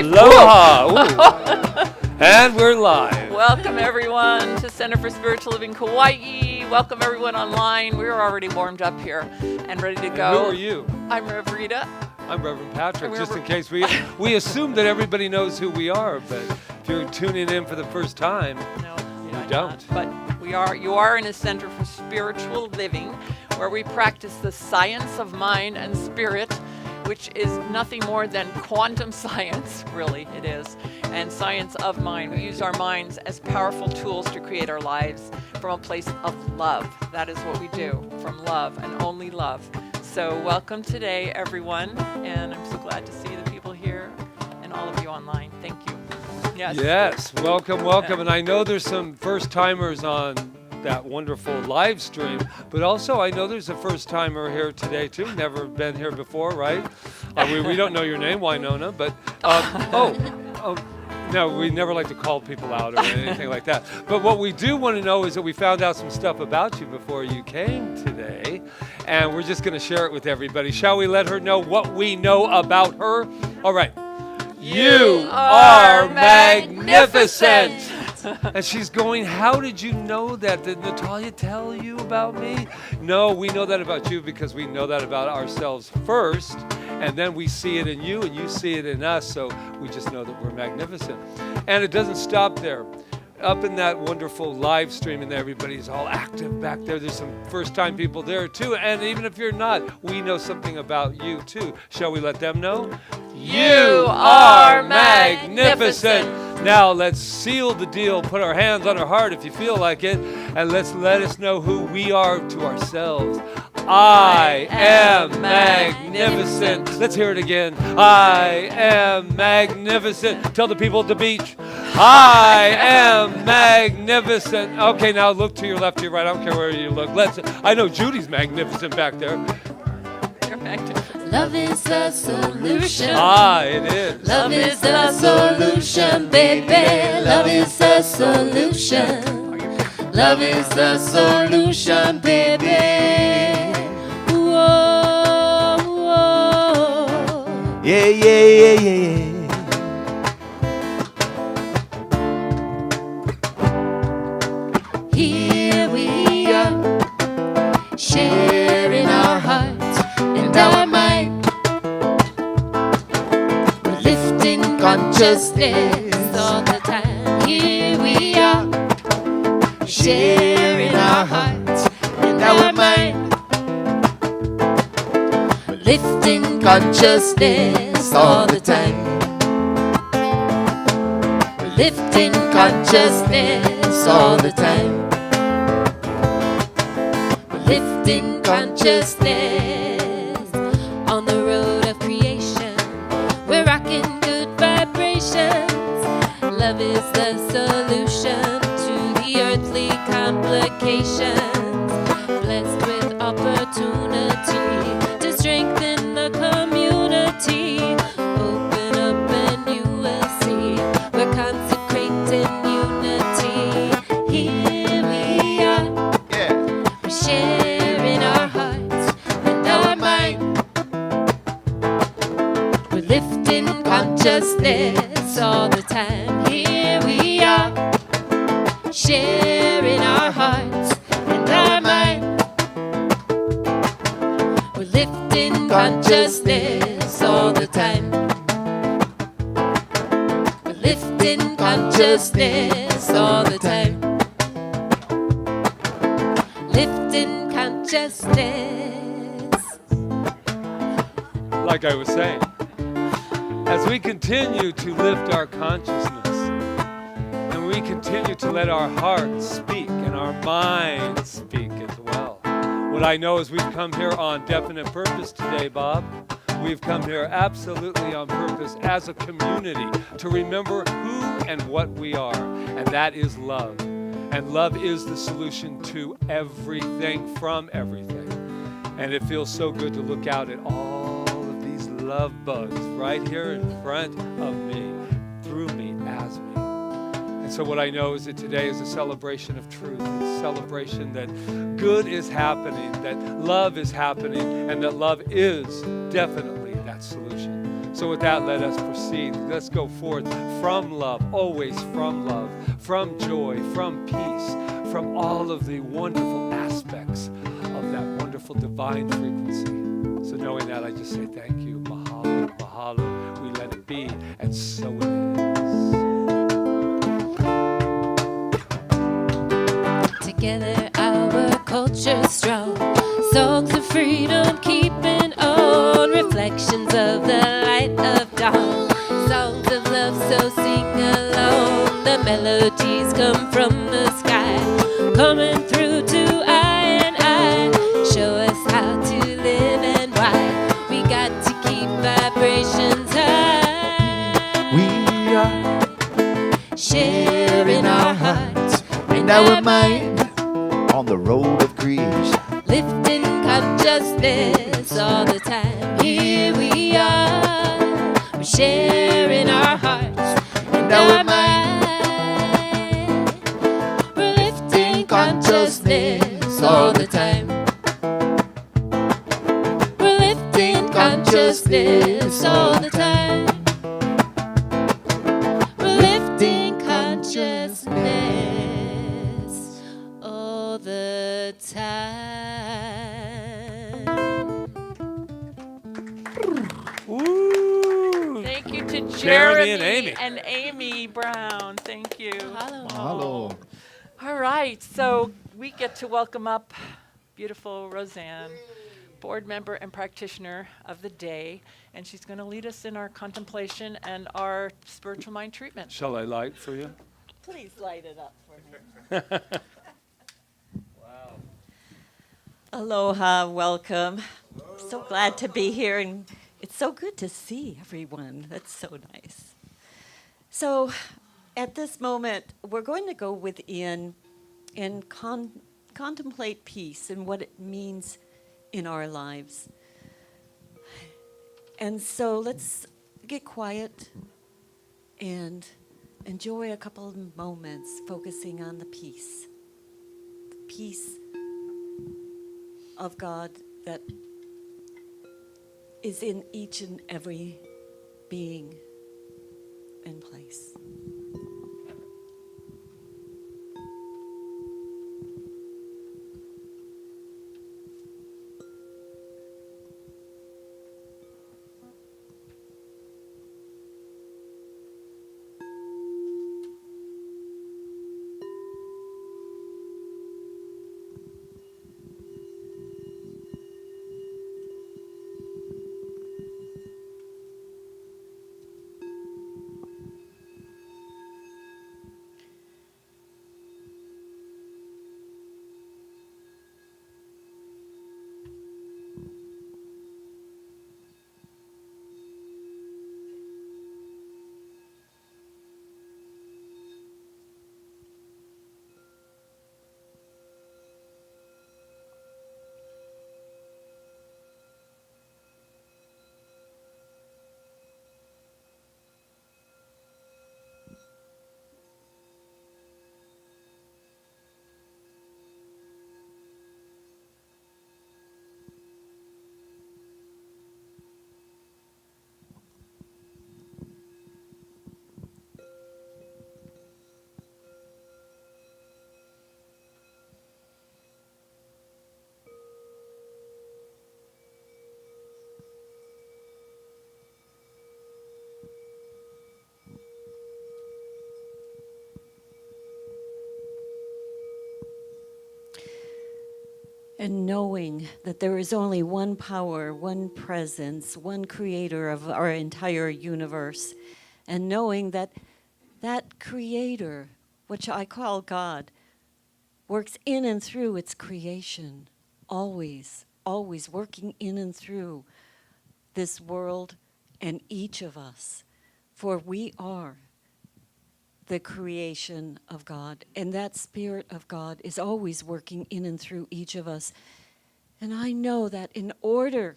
live. Aloha. And we're live. Welcome everyone to Center for Spiritual Living Kauai. Welcome everyone online. We're already warmed up here and ready to go. And who are you? I'm Rev Rita. I'm Reverend Patrick. Just in case we assume that everybody knows who we are, but if you're tuning in for the first time, No, you don't. But you are in a Center for Spiritual Living where we practice the science of mind and spirit, which is nothing more than quantum science, really it is, and science of mind. We use our minds as powerful tools to create our lives from a place of love. That is what we do, from love and only love. So welcome today, everyone, and I'm so glad to see the people here and all of you online. Thank you. Yes, welcome. And I know there's some first-timers on that wonderful live stream, but also I know there's a first-timer here today too. Never been here before, right? We don't know your name, Winona, but no, we never like to call people out or anything like that. But what we do want to know is that we found out some stuff about you before you came today, and we're just going to share it with everybody. Shall we let her know what we know about her? All right. You are magnificent. And she's going, how did you know that? Did Natalia tell you about me? No, we know that about you because we know that about ourselves first, and then we see it in you and you see it in us, so we just know that we're magnificent. And it doesn't stop there. Up in that wonderful live stream, and everybody's all active back there. There's some first-time people there too, and even if you're not, we know something about you too. Shall we let them know? You are magnificent. Now let's seal the deal. Put our hands on our heart if you feel like it, and let us know who we are to ourselves. I am magnificent. Let's hear it again. I am magnificent. Tell the people at the beach. I am magnificent. Okay, now look to your left, to your right. I don't care where you look. I know Judy's magnificent back there. You're magnificent. Love is the solution. It is. Love is the solution, baby. Love is the solution. Love is the solution, baby. Whoa, whoa. Yeah. Here we are, sharing our hearts and our mind. We're lifting consciousness all the time. Here we are, sharing our hearts and our mind. We're lifting consciousness all the time. We're lifting consciousness all the time. We're lifting consciousness on the road of creation. We're rocking good vibrations. Love is the solution to the earthly complications. Blessed with opportunity to strengthen the community. Open up and you will see we're consecrating unity. Here we are, we're sharing our hearts and our mind. We're lifting consciousness all the time. Here we are, sharing our hearts and our mind. We're lifting consciousness all the time. We're lifting consciousness all the time. Lifting consciousness. Like I was saying, as we continue to lift our consciousness, and we continue to let our hearts speak and our minds speak as well. What I know is we've come here on definite purpose today, Bob. We've come here absolutely on purpose as a community to remember who and what we are, and that is love. And love is the solution to everything from everything. And it feels so good to look out at all of these love bugs right here in front of me, through me, as me. And so what I know is that today is a celebration of truth. It's a celebration that good is happening, that love is happening, and that love is definitely that solution So with that, let us proceed. Let's go forth from love, always from love, from joy, from peace, from all of the wonderful aspects of that wonderful divine frequency. So knowing that, I just say thank you. Mahalo, mahalo. We let it be, and so it is. Together our culture's strong. Songs of freedom keeping on. Reflections of the light of dawn. Songs of love, so sing along. The melodies come from the sky, coming through to I and I. Show us how to live and why. We got to keep vibrations high. We are Sharing our hearts and our mind on the road of creation. lifting consciousness all the time. Here we are, we're sharing our hearts and our mind. We're lifting consciousness all the time. We're lifting consciousness all the time. We're lifting consciousness all the time. Woo! Thank you to Jeremy Jeremy and Amy. and Amy Brown. Thank you. Hello. All right, so we get to welcome up beautiful Roseanne, board member and practitioner of the day, and she's going to lead us in our contemplation and our spiritual mind treatment. Shall I light for you? Please light it up for me. Aloha, welcome. So glad to be here, and it's so good to see everyone. That's so nice. So, at this moment, we're going to go within and contemplate peace and what it means in our lives. And so, let's get quiet and enjoy a couple of moments focusing on the peace of God that is in each and every being and place. And knowing that there is only one power, one presence, one creator of our entire universe, and knowing that that creator, which I call God, works in and through its creation, always, always working in and through this world and each of us, for we are the creation of God, and that Spirit of God is always working in and through each of us. And I know that in order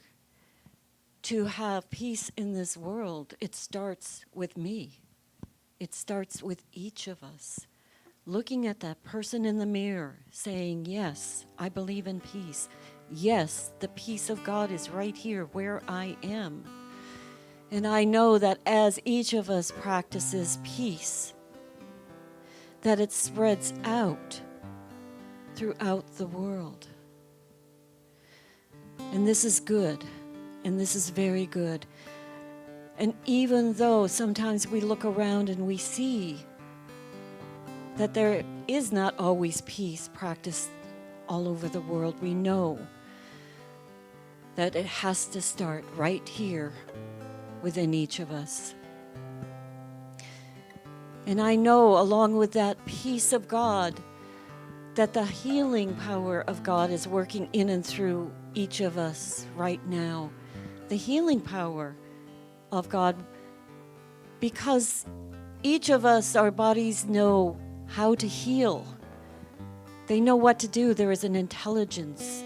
to have peace in this world, it starts with me. It starts with each of us. Looking at that person in the mirror, saying, yes, I believe in peace. Yes, the peace of God is right here where I am. And I know that as each of us practices peace, that it spreads out throughout the world. And this is good, and this is very good. And even though sometimes we look around and we see that there is not always peace practiced all over the world, we know that it has to start right here within each of us. And I know, along with that peace of God, that the healing power of God is working in and through each of us right now. The healing power of God, because each of us, our bodies know how to heal. They know what to do. There is an intelligence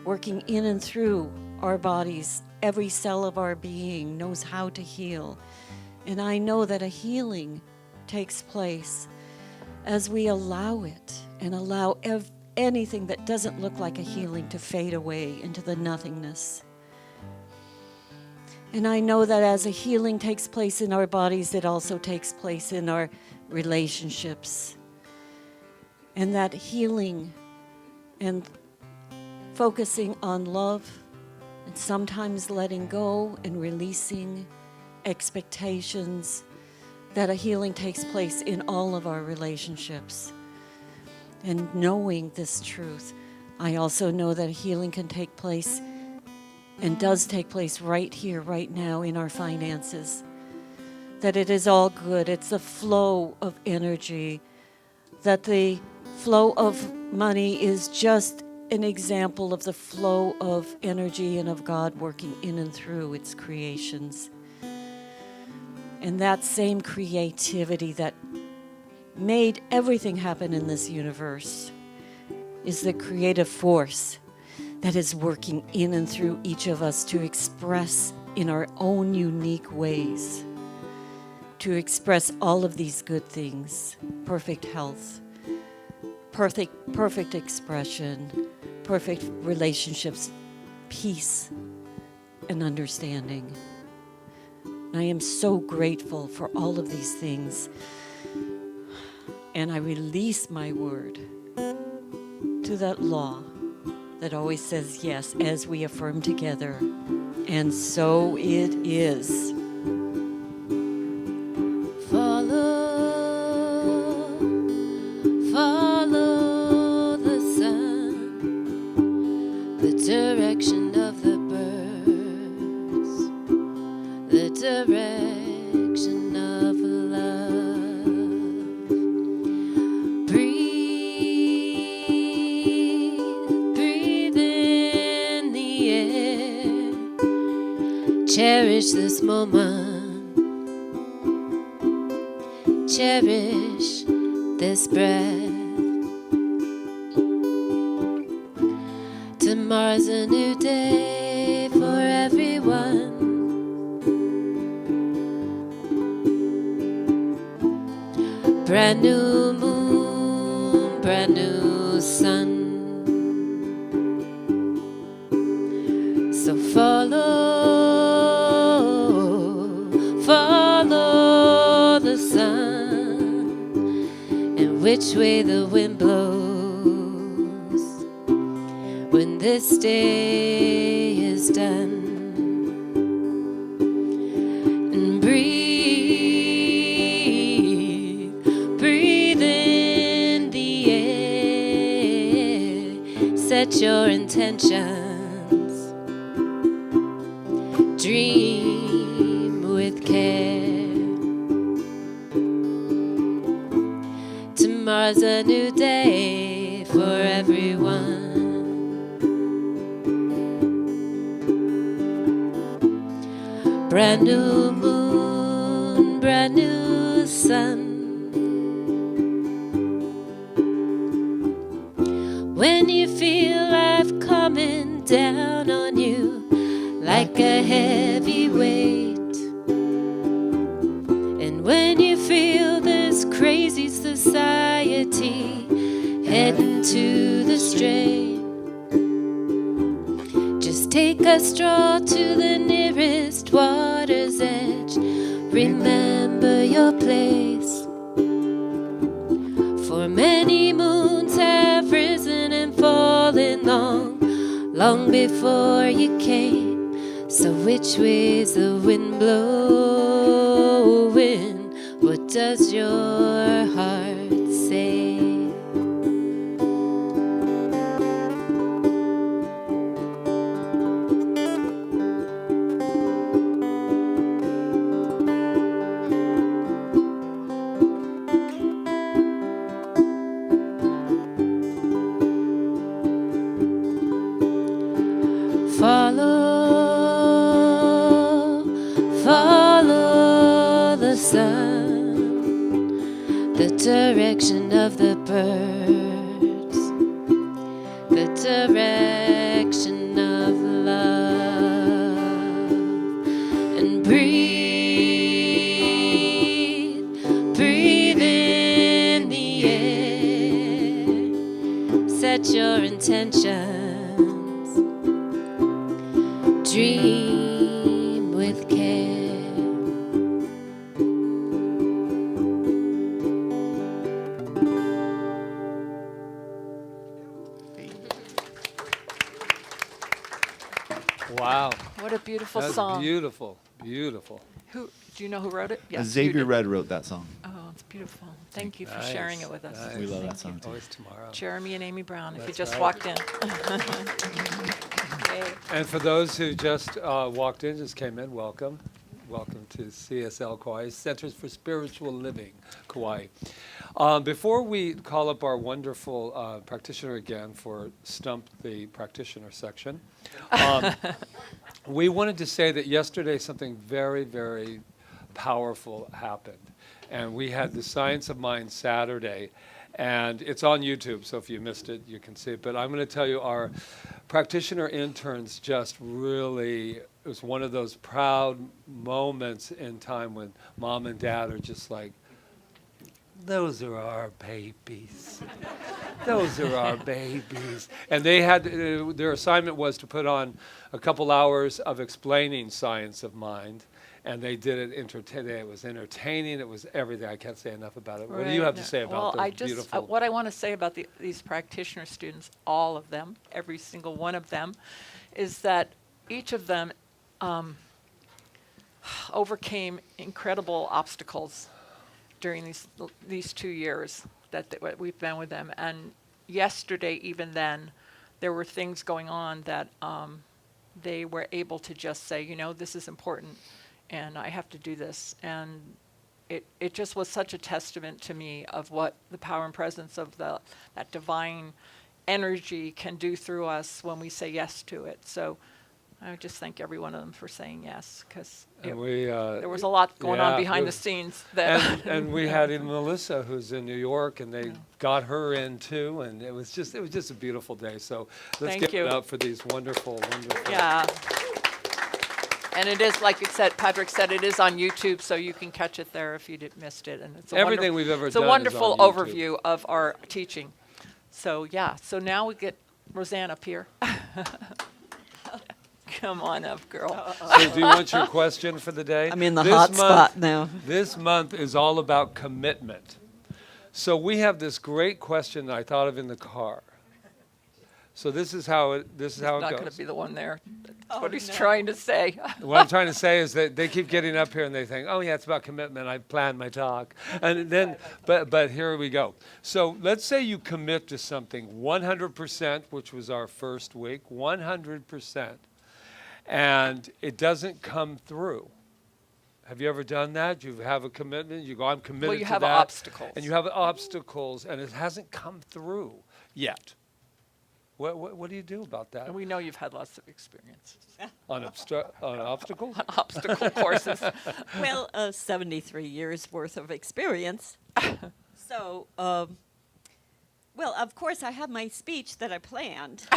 working in and through our bodies. Every cell of our being knows how to heal. And I know that a healing takes place as we allow it and allow anything that doesn't look like a healing to fade away into the nothingness. And I know that as a healing takes place in our bodies, it also takes place in our relationships. And that healing and focusing on love and sometimes letting go and releasing expectations, that a healing takes place in all of our relationships. And knowing this truth, I also know that healing can take place and does take place right here, right now in our finances. That it is all good. It's the flow of energy. That the flow of money is just an example of the flow of energy and of God working in and through its creations. And that same creativity that made everything happen in this universe is the creative force that is working in and through each of us to express in our own unique ways, to express all of these good things: perfect health, perfect expression, perfect relationships, peace, and understanding. And I am so grateful for all of these things. And I release my word to that law that always says yes as we affirm together. And so it is. Follow the sun, the direction of the birds, the direction of love. Breathe in the air. Cherish this moment. Cherish this breath. Tomorrow's a new day for everyone. Brand new moon, brand new sun. So follow the sun, and which way the wind blows when this day is done. And breathe in the air. Set your intentions. Dream with care. Tomorrow's a new day for everyone. Brand new moon, brand new sun. When you feel life coming down on you like a heavy weight, and when you feel this crazy society heading to the straight, just take a stroll to the nearest water's edge. Remember your place. For many moons have risen and fallen long before you came. So which way's the wind blowing? What does your heart say? Follow the sun, the direction of the birds, the direction of love, and breathe in the air, set your intentions. Dream with care. Wow. What a beautiful That's song. beautiful. Beautiful. Who do you know who wrote it? Yes, you Xavier did. Red wrote that song. Oh, it's beautiful. Thank you for Nice, sharing it with us. nice. We love that Thank you. song too. Always tomorrow. Jeremy and Amy Brown, if you That's just right. walked in. Yay. And for those who just walked in, just came in, welcome. Welcome to CSL Kauai, Centers for Spiritual Living, Kauai. Before we call up our wonderful practitioner again for Stump the Practitioner section, we wanted to say that yesterday something very, very powerful happened. And we had the Science of Mind Saturday, and it's on YouTube, so if you missed it, you can see it. But I'm going to tell you, our practitioner interns just really, it was one of those proud moments in time when mom and dad are just like, those are our babies. Those are our babies. And they had, their assignment was to put on a couple hours of explaining Science of Mind. And they did it, it was entertaining, it was everything. I can't say enough about it. What do you Right. have to say about Well, those beautiful? what I want to say about these practitioner students, all of them, every single one of them, is that each of them overcame incredible obstacles during these 2 years that we've been with them. And yesterday, even then, there were things going on that they were able to just say, you know, this is important, and I have to do this. And it just was such a testament to me of what the power and presence of that divine energy can do through us when we say yes to it. So I would just thank every one of them for saying yes, because there was a lot going on behind the scenes. And we had Melissa, who's in New York, and they got her in too, and it was just a beautiful day. So let's Thank give you. it up for these wonderful. Yeah. And it is, like it said, Patrick said, it is on YouTube, so you can catch it there if you missed it. And it's Everything we've ever it's done a is wonderful on YouTube. overview of our teaching. So yeah, so now we get Roseanne up here. Come on up, girl. So do you want your question for the day? I'm in the This hot month- spot now. This month is all about commitment. So we have this great question that I thought of in the car. So this is how it Not goes. going to be the one there. That's what he's trying to say. What I'm trying to say is that they keep getting up here and they think, oh yeah, it's about commitment. I planned my talk. And then, but here we go. So let's say you commit to something 100%, which was our first week, 100%, and it doesn't come through. Have you ever done that? You have a commitment, you go, I'm committed Well, you to have that. obstacles. And you have obstacles and it hasn't come through yet. What do you do about that? And we know you've had lots of experience On obstacles? on obstacle courses. Well, 73 years worth of experience. So, well, of course, I have my speech that I planned,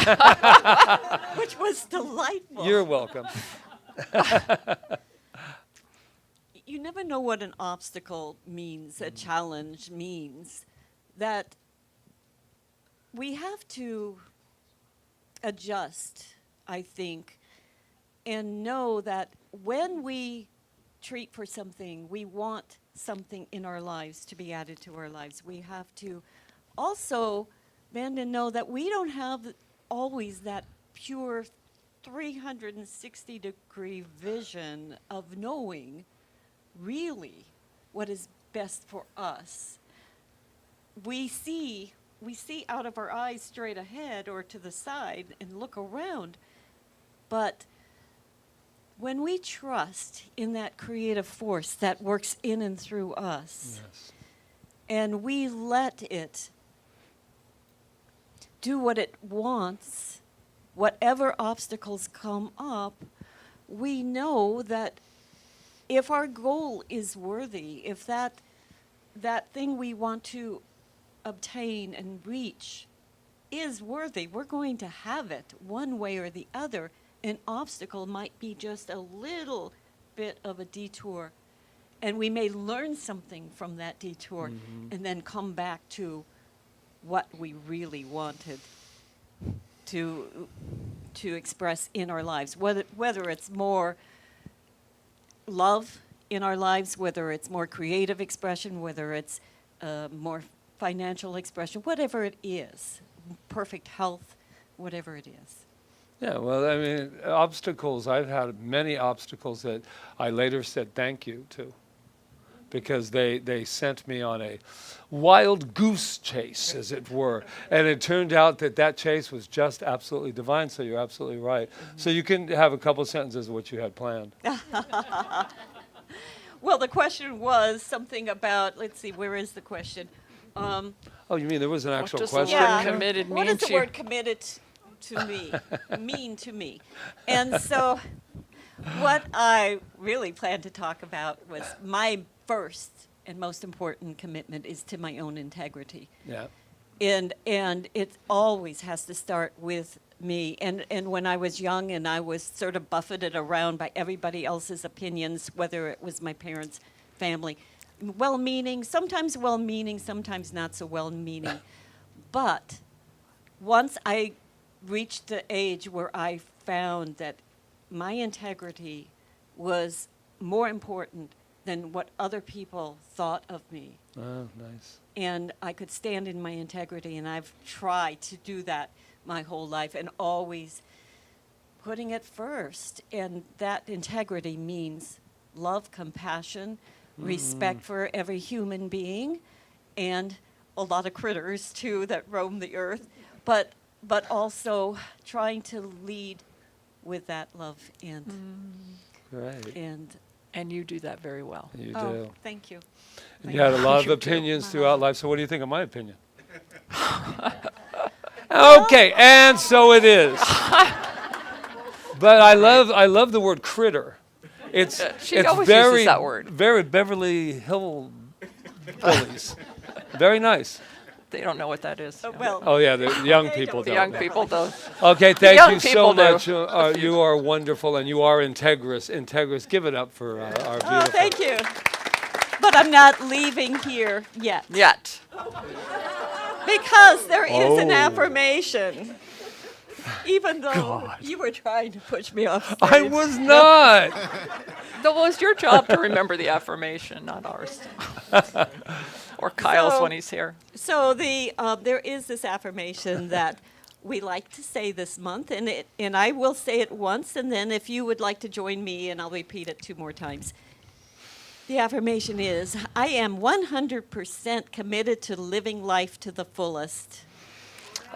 which was delightful. You're welcome. You never know what an obstacle means, a challenge means. That we have to adjust, I think, and know that when we treat for something, we want something in our lives to be added to our lives. We have to also bend and know that we don't have always that pure 360-degree vision of knowing really what is best for us. We see out of our eyes straight ahead or to the side and look around, but when we trust in that creative force that works in and through us, Yes. and we let it do what it wants, whatever obstacles come up, we know that if our goal is worthy, if that thing we want to obtain and reach is worthy, we're going to have it one way or the other. An obstacle might be just a little bit of a detour, and we may learn something from that detour and then come back to what we really wanted to express in our lives, whether it's more love in our lives, whether it's more creative expression, whether it's more financial expression, whatever it is, perfect health, whatever it is. Yeah, well, I mean, obstacles, I've had many obstacles that I later said thank you to, because they sent me on a wild goose chase, as it were. And it turned out that chase was just absolutely divine, so you're absolutely right. So you can have a couple sentences of what you had planned. Well, the question was something about, let's see, where is the question? Oh, you mean there was an actual does the question? word committed What mean does the to you? word committed to me mean to me? And so what I really planned to talk about was my first and most important commitment is to my own integrity. Yeah. And it always has to start with me. And when I was young and I was sort of buffeted around by everybody else's opinions, whether it was my parents' family, well-meaning, sometimes not so well-meaning. But once I reached the age where I found that my integrity was more important than what other people thought of me, Oh, nice. and I could stand in my integrity, and I've tried to do that my whole life and always putting it first. And that integrity means love, compassion, respect for every human being, and a lot of critters too that roam the earth, but also trying to lead with that love Great. And you do that very well. You oh, do. thank you. And you had a lot of You do. opinions throughout life, so what do you think of my opinion? Okay, and so it is. But I love the word critter. It's She it's always very uses that word. very Beverly Hill bullies. Very nice. They don't know what that is. Well, Oh yeah, the young They people don't. The don't. young people do. Okay, young thank you so people do. much. You are wonderful, and you are integrous. Integrous. Give it up for our beautiful. oh, thank you. But I'm not leaving here yet. Yet. Because there is an Oh. affirmation. Even though you were trying to push me off stage. I was not. That was your job to remember the affirmation, not ours. Or Kyle's So- when he's here. So there is this affirmation that we like to say this month, and I will say it once, and then if you would like to join me, and I'll repeat it 2 more times. The affirmation is, I am 100% committed to living life to the fullest.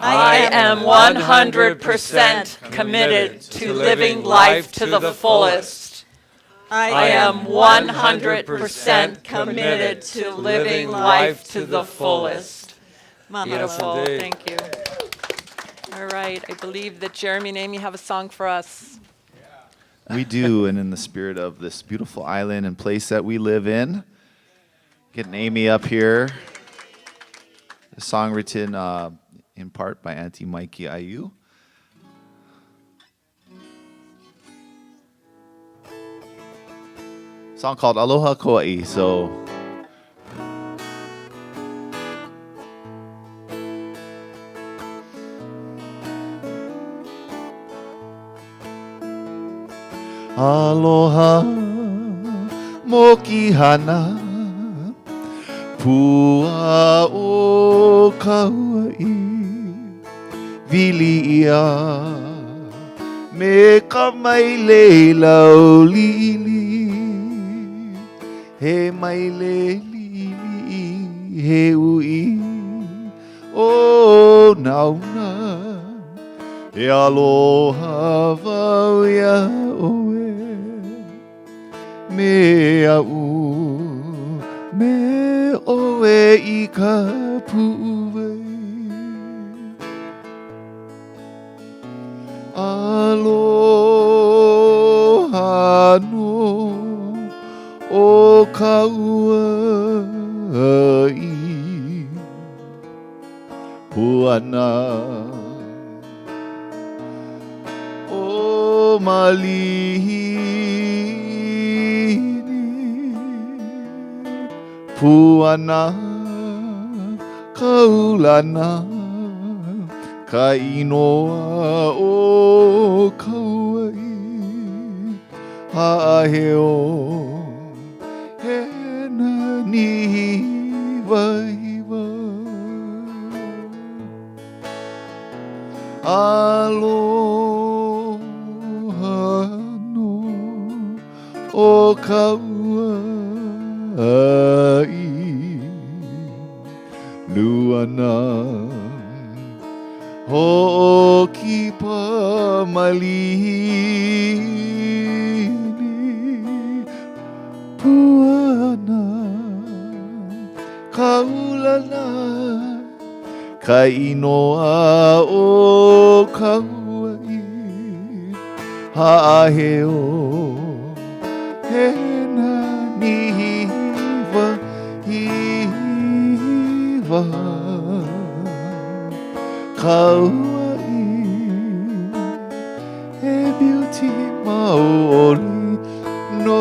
I am 100% committed to living life to the fullest. I am 100% committed to living life to the fullest. Mahalo. Beautiful. indeed. Thank you. All right. I believe that Jeremy and Amy have a song for us. We do, and in the spirit of this beautiful island and place that we live in, getting Amy up here. A song written in part by Auntie Mikey Ayu. Song called Aloha Kaua'i. So Aloha mokihana Pua o Kaua'i Vili ia Me ka mai leila o lili He mai le lili He ui O nauna E aloha wau ia oe Me au Me oe I ka pu'uwei Aloha no O Kaua'i Puana O Malihini Puana Kaulana Ka inoa o Kaua'i Ha'aheo He na nihiwa hiwa Aloha no o Kaua'i Luana Ho'oki pa malihini Puana Kaulana Ka inoa o Kaua'i Ha'aheo He na nihiwa hiwa Kaua'i He beauty maoli no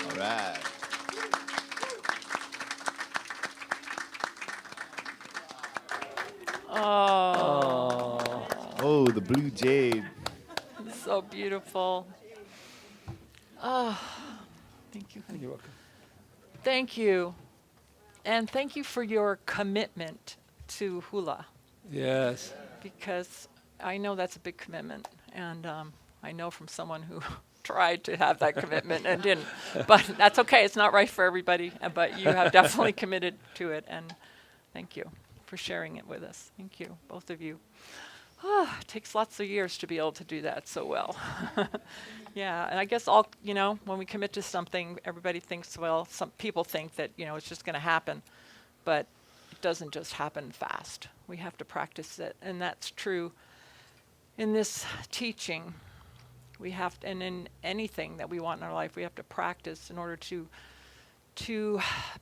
All right. Oh, Oh, the blue jade. so beautiful. Oh, thank you, honey. You're welcome. Thank you. And thank you for your commitment to hula, Yes. because I know that's a big commitment. And I know from someone who tried to have that commitment and didn't. But that's okay. It's not right for everybody. But you have definitely committed to it. And thank you for sharing it with us. Thank you, both of you. It takes lots of years to be able to do that so well. Yeah, and I guess when we commit to something, everybody thinks, well, some people think that, it's just going to happen. But it doesn't just happen fast. We have to practice it. And that's true in this teaching. We have to, and in anything that we want in our life, we have to practice in order to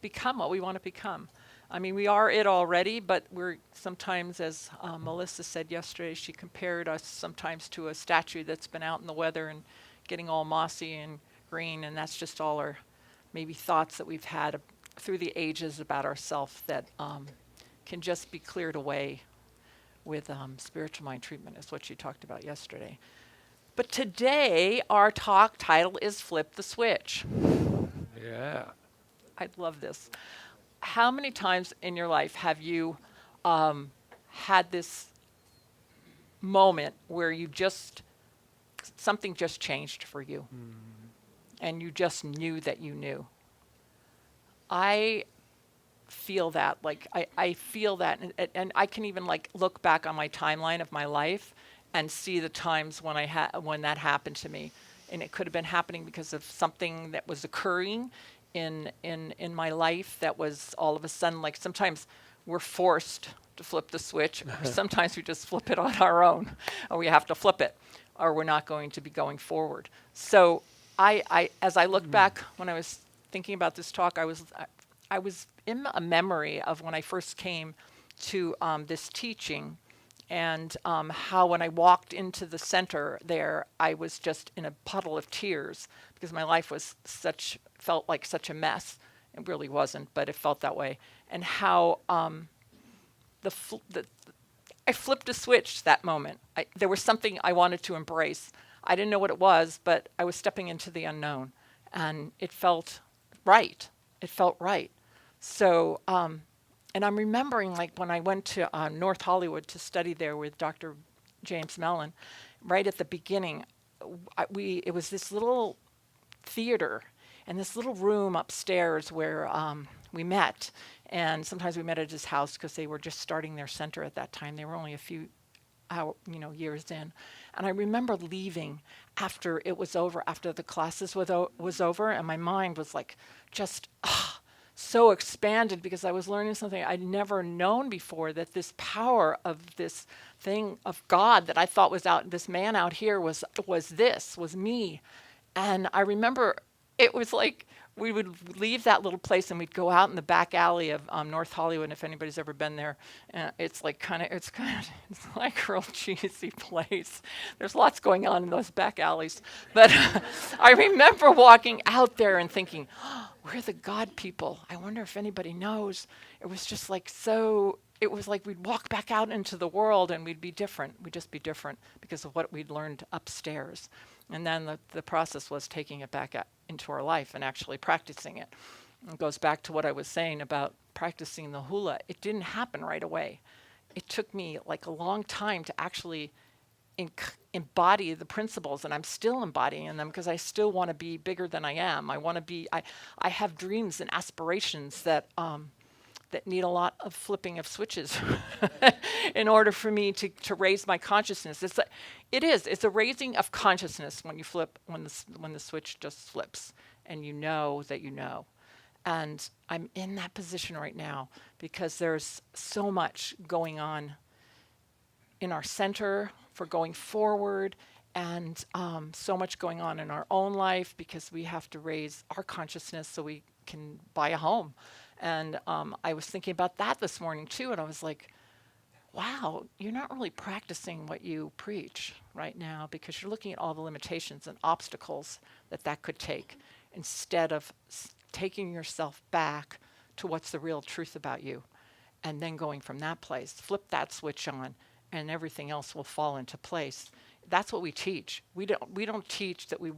become what we want to become. I mean, we are it already, but we're sometimes, as Melissa said yesterday, she compared us sometimes to a statue that's been out in the weather and getting all mossy and green, and that's just all our maybe thoughts that we've had through the ages about ourselves that can just be cleared away with spiritual mind treatment, is what she talked about yesterday. But today, our talk title is Flip the Switch. Yeah. I love this. How many times in your life have you had this moment where something just changed for you, and you just knew that you knew? I feel that, I feel that, and I can even look back on my timeline of my life and see the times when when that happened to me, and it could have been happening because of something that was occurring in my life that was all of a sudden, sometimes we're forced to flip the switch, or sometimes we just flip it on our own, or we have to flip it, or we're not going to be going forward. So I as I look back, when I was thinking about this talk, I was in a memory of when I first came to this teaching, and how when I walked into the center there, I was just in a puddle of tears because my life was felt like such a mess. It really wasn't, but it felt that way. And how I flipped a switch that moment. There was something I wanted to embrace. I didn't know what it was, but I was stepping into the unknown, and it felt right. It felt right. So, and I'm remembering, like, when I went to North Hollywood to study there with Dr. James Mellon, right at the beginning, it was this little theater and this little room upstairs where we met. And sometimes we met at his house because they were just starting their center at that time. They were only a few years in. And I remember leaving after it was over, after the classes was over, and my mind was like just so expanded because I was learning something I'd never known before, that this power of this thing of God that I thought was out, this man out here was me. And I remember it was like we would leave that little place and we'd go out in the back alley of North Hollywood. If anybody's ever been there, it's like it's like a real cheesy place. There's lots going on in those back alleys. But I remember walking out there and thinking, oh, we're the God people. I wonder if anybody knows. It was just like so. It was like we'd walk back out into the world and we'd be different. We'd just be different because of what we'd learned upstairs. And then the process was taking it back into our life and actually practicing it. It goes back to what I was saying about practicing the hula. It didn't happen right away. It took me like a long time to actually embody the principles, and I'm still embodying them because I still want to be bigger than I am. I have dreams and aspirations that need a lot of flipping of switches in order for me to raise my consciousness. It's a raising of consciousness when you flip, when the switch just flips and you know that you know. And I'm in that position right now because there's so much going on in our center for going forward, and so much going on in our own life because we have to raise our consciousness so we can buy a home. And I was thinking about that this morning too, and I was like, wow, you're not really practicing what you preach right now because you're looking at all the limitations and obstacles that could take instead of taking yourself back to what's the real truth about you and then going from that place. Flip that switch on and everything else will fall into place. That's what we teach. We don't teach that we're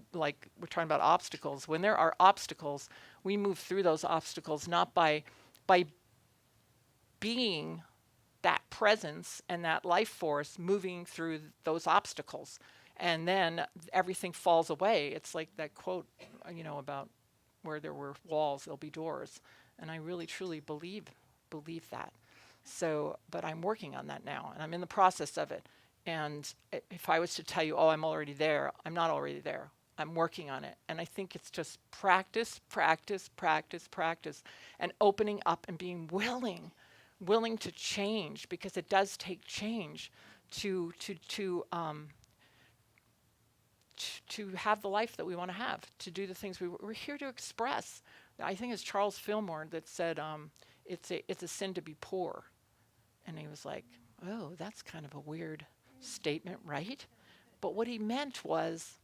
talking about obstacles. When there are obstacles, we move through those obstacles not by being that presence and that life force moving through those obstacles, and then everything falls away. It's like that quote, about where there were walls, there'll be doors, and I really truly believe that. So, but I'm working on that now, and I'm in the process of it. And if I was to tell you, oh, I'm already there, I'm not already there. I'm working on it. And I think it's just practice, practice, practice, practice, and opening up and being willing to change, because it does take change to have the life that we want to have, to do the things we're here to express. I think it's Charles Fillmore that said, it's a sin to be poor. And he was like, oh, that's kind of a weird statement, right? But what he meant was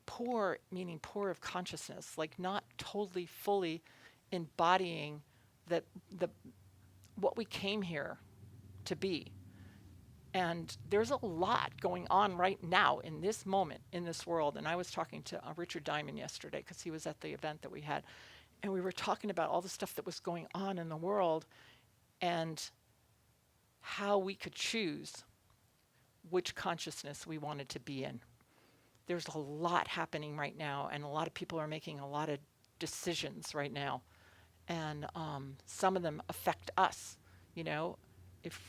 poor, meaning poor of consciousness, like not totally fully embodying what we came here to be. And there's a lot going on right now in this moment in this world. And I was talking to Richard Diamond yesterday because he was at the event that we had, and we were talking about all the stuff that was going on in the world and how we could choose which consciousness we wanted to be in. There's a lot happening right now, and a lot of people are making a lot of decisions right now, and some of them affect us. If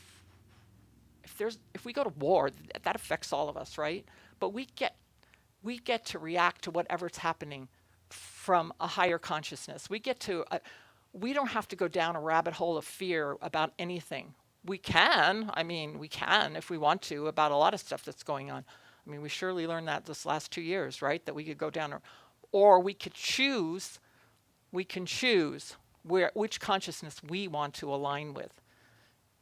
we go to war, that affects all of us, right? But we get to react to whatever's happening from a higher consciousness. We we don't have to go down a rabbit hole of fear about anything. We can if we want to, about a lot of stuff that's going on. I mean, we surely learned that this last 2 years, right? That we could go down, or we could choose. We can choose which consciousness we want to align with.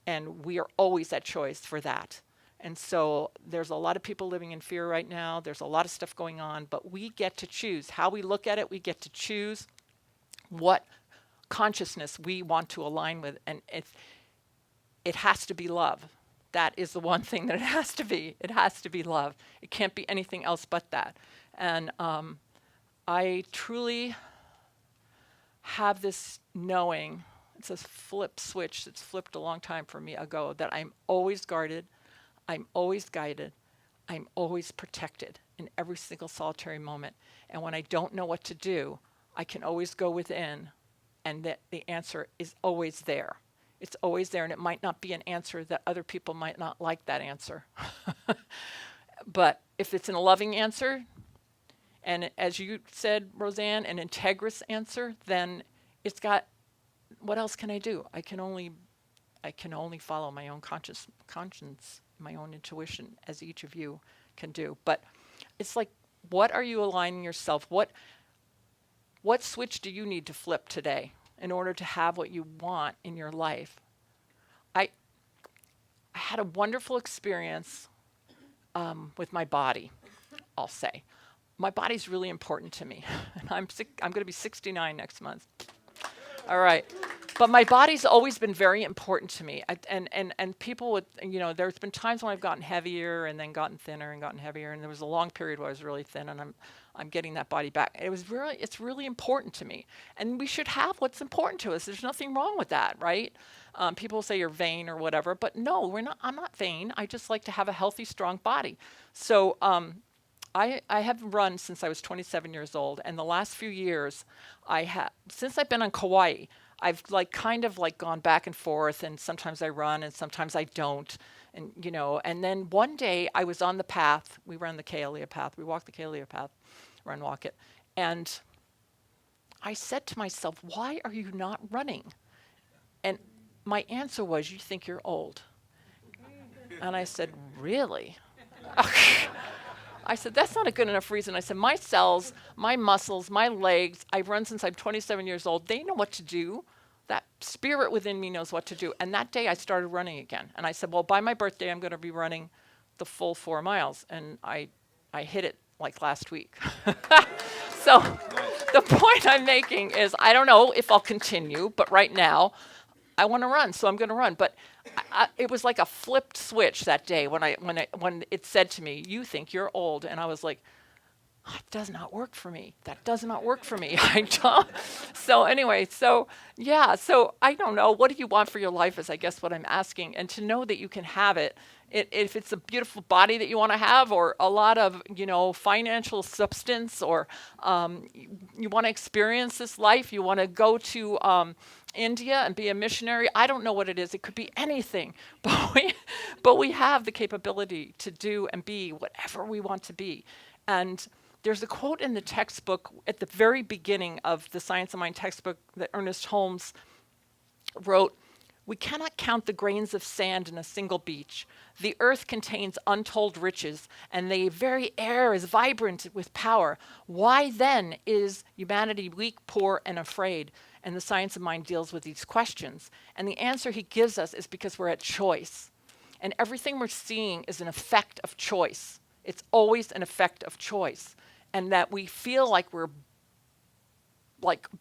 And we are always at choice for that. And so there's a lot of people living in fear right now. There's a lot of stuff going on, but we get to choose how we look at it. We get to choose what consciousness we want to align with, and it has to be love. That is the one thing that it has to be. It has to be love. It can't be anything else but that. And I truly have this knowing, it's a flip switch that's flipped a long time for me ago, that I'm always guarded, I'm always guided, I'm always protected in every single solitary moment. And when I don't know what to do, I can always go within, and that the answer is always there. It's always there, and it might not be an answer that other people might not like that answer. But if it's a loving answer, and as you said, Roseanne, an integrous answer, then it's got, what else can I do? I can only follow my own conscience, my own intuition, as each of you can do. But it's like, what are you aligning yourself? What switch do you need to flip today in order to have what you want in your life? I had a wonderful experience with my body, I'll say. My body's really important to me. And I'm going to be 69 next month. All right. But my body's always been very important to me. And people would, there's been times when I've gotten heavier and then gotten thinner and gotten heavier. And there was a long period where I was really thin, and I'm getting that body back. It's really important to me. And we should have what's important to us. There's nothing wrong with that, right? People say you're vain or whatever, but no, I'm not vain. I just like to have a healthy, strong body. So, I have run since I was 27 years old, and the last few years, since I've been on Kauai, I've kind of gone back and forth, and sometimes I run and sometimes I don't, and and then one day I was on the path. We ran the Kaua'i path. We walked the Kaua'i path, run, walk it, and I said to myself, "Why are you not running?" And my answer was, "You think you're old." And I said, "Really?" I said, that's not a good enough reason. I said, my cells, my muscles, my legs, I've run since I'm 27 years old. They know what to do. That spirit within me knows what to do. And that day I started running again. And I said, well, by my birthday, I'm going to be running the full 4 miles. And I hit it last week. So the point I'm making is, I don't know if I'll continue, but right now I want to run, so I'm going to run. But it was like a flipped switch that day when it said to me, "You think you're old," and I was like, "That does not work for me. That does not work for me." I don't. So anyway, so I don't know. What do you want for your life? Is I guess what I'm asking, and to know that you can have it. If it's a beautiful body that you want to have, or a lot of financial substance, or you want to experience this life, you want to go to India and be a missionary. I don't know what it is. It could be anything, but we have the capability to do and be whatever we want to be. And there's a quote in the textbook at the very beginning of the Science of Mind textbook that Ernest Holmes wrote. We cannot count the grains of sand in a single beach. The earth contains untold riches, and the very air is vibrant with power. Why then is humanity weak, poor, and afraid? And the Science of Mind deals with these questions. And the answer he gives us is because we're at choice. And everything we're seeing is an effect of choice. It's always an effect of choice. And that we feel like we're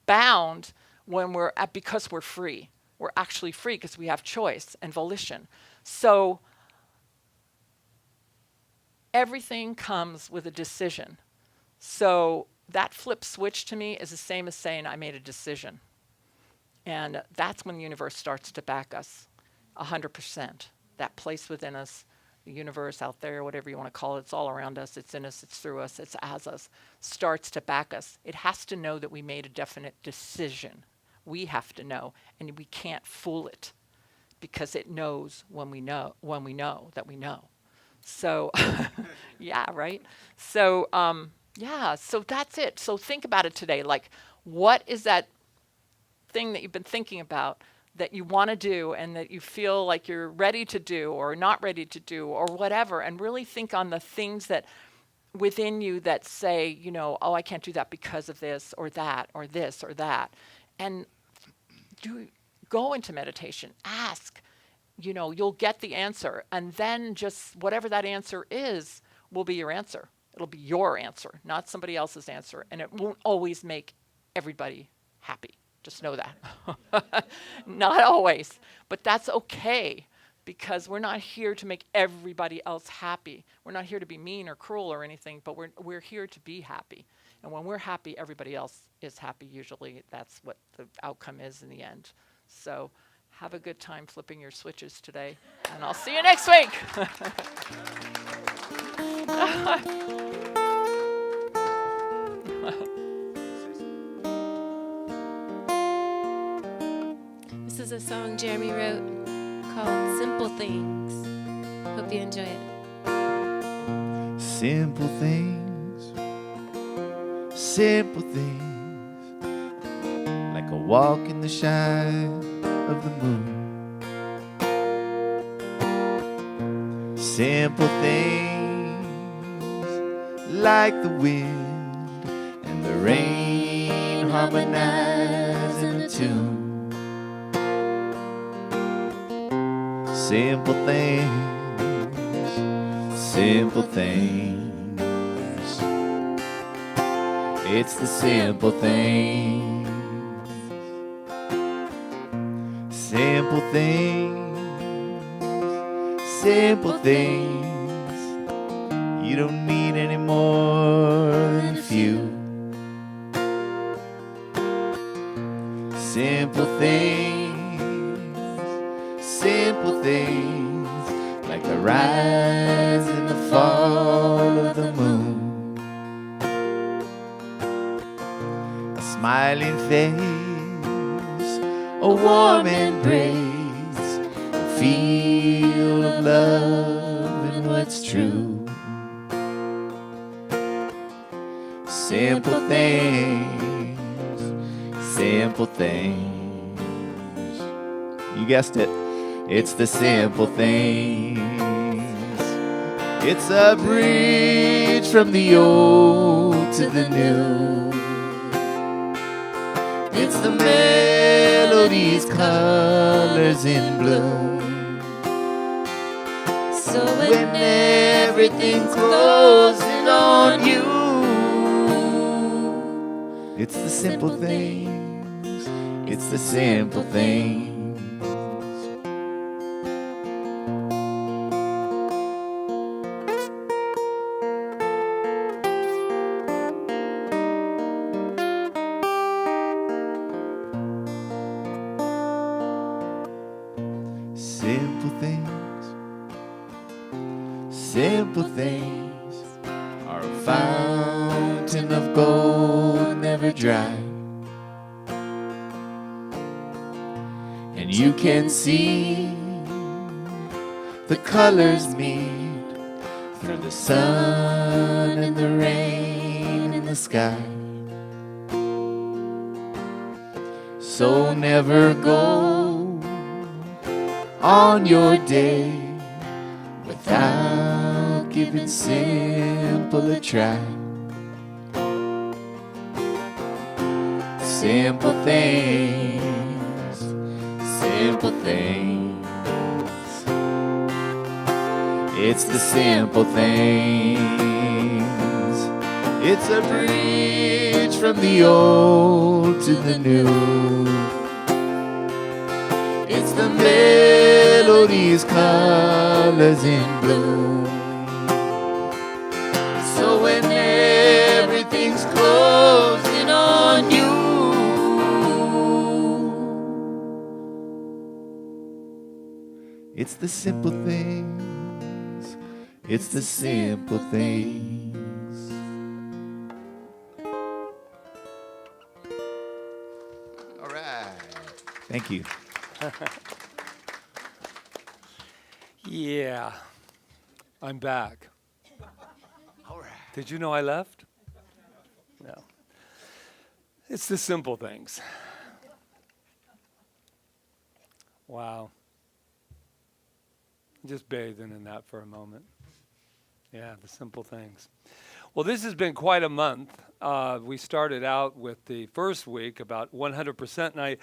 bound when because we're free. We're actually free because we have choice and volition. So everything comes with a decision. So that flip switch to me is the same as saying I made a decision. And that's when the universe starts to back us 100%. That place within us, the universe out there, whatever you want to call it, it's all around us, it's in us, it's through us, it's as us, starts to back us. It has to know that we made a definite decision. We have to know, and we can't fool it, because it knows when we know that we know. So, yeah, right? So, so that's it. So think about it today. What is that thing that you've been thinking about that you want to do and that you feel like you're ready to do or not ready to do or whatever, and really think on the things that within you that say, oh, I can't do that because of this or that or this or that. And go into meditation, ask, you'll get the answer. And then just whatever that answer is will be your answer. It'll be your answer, not somebody else's answer. And it won't always make everybody happy. Just know that. Not always, but that's okay because we're not here to make everybody else happy. We're not here to be mean or cruel or anything, but we're here to be happy. And when we're happy, everybody else is happy. Usually that's what the outcome is in the end. So have a good time flipping your switches today, and I'll see you next week. This is a song Jeremy wrote called Simple Things. Hope you enjoy it. Simple things, like a walk in the shine of the moon. Simple things, like the wind and the rain harmonize in a tune. Simple things. It's the simple things. Simple things. You don't need any more than a few. Simple things, like the rise and the fall of the moon. A smiling face, a warm embrace, a feel of love and what's true. Simple things. You guessed it. It's the simple things. It's a bridge from the old to the new. It's the melodies, colors in bloom. So when everything's closing on you, it's the simple things. It's the simple things. Simple things are a fountain of gold, never dry. And you can see the colors meet through the sun and the rain in the sky. So never go on your day without giving simple a try. Simple things, simple things. It's the simple things. It's a bridge from the old to the new. It's the melodies, colors in bloom. So when everything's closing on you, it's the simple things. It's the simple things. All right. Thank you. Yeah, I'm back. All right. Did you know I left? No. It's the simple things. Wow. Just bathing in that for a moment. Yeah, the simple things. Well, this has been quite a month. We started out with the first week about 100%, and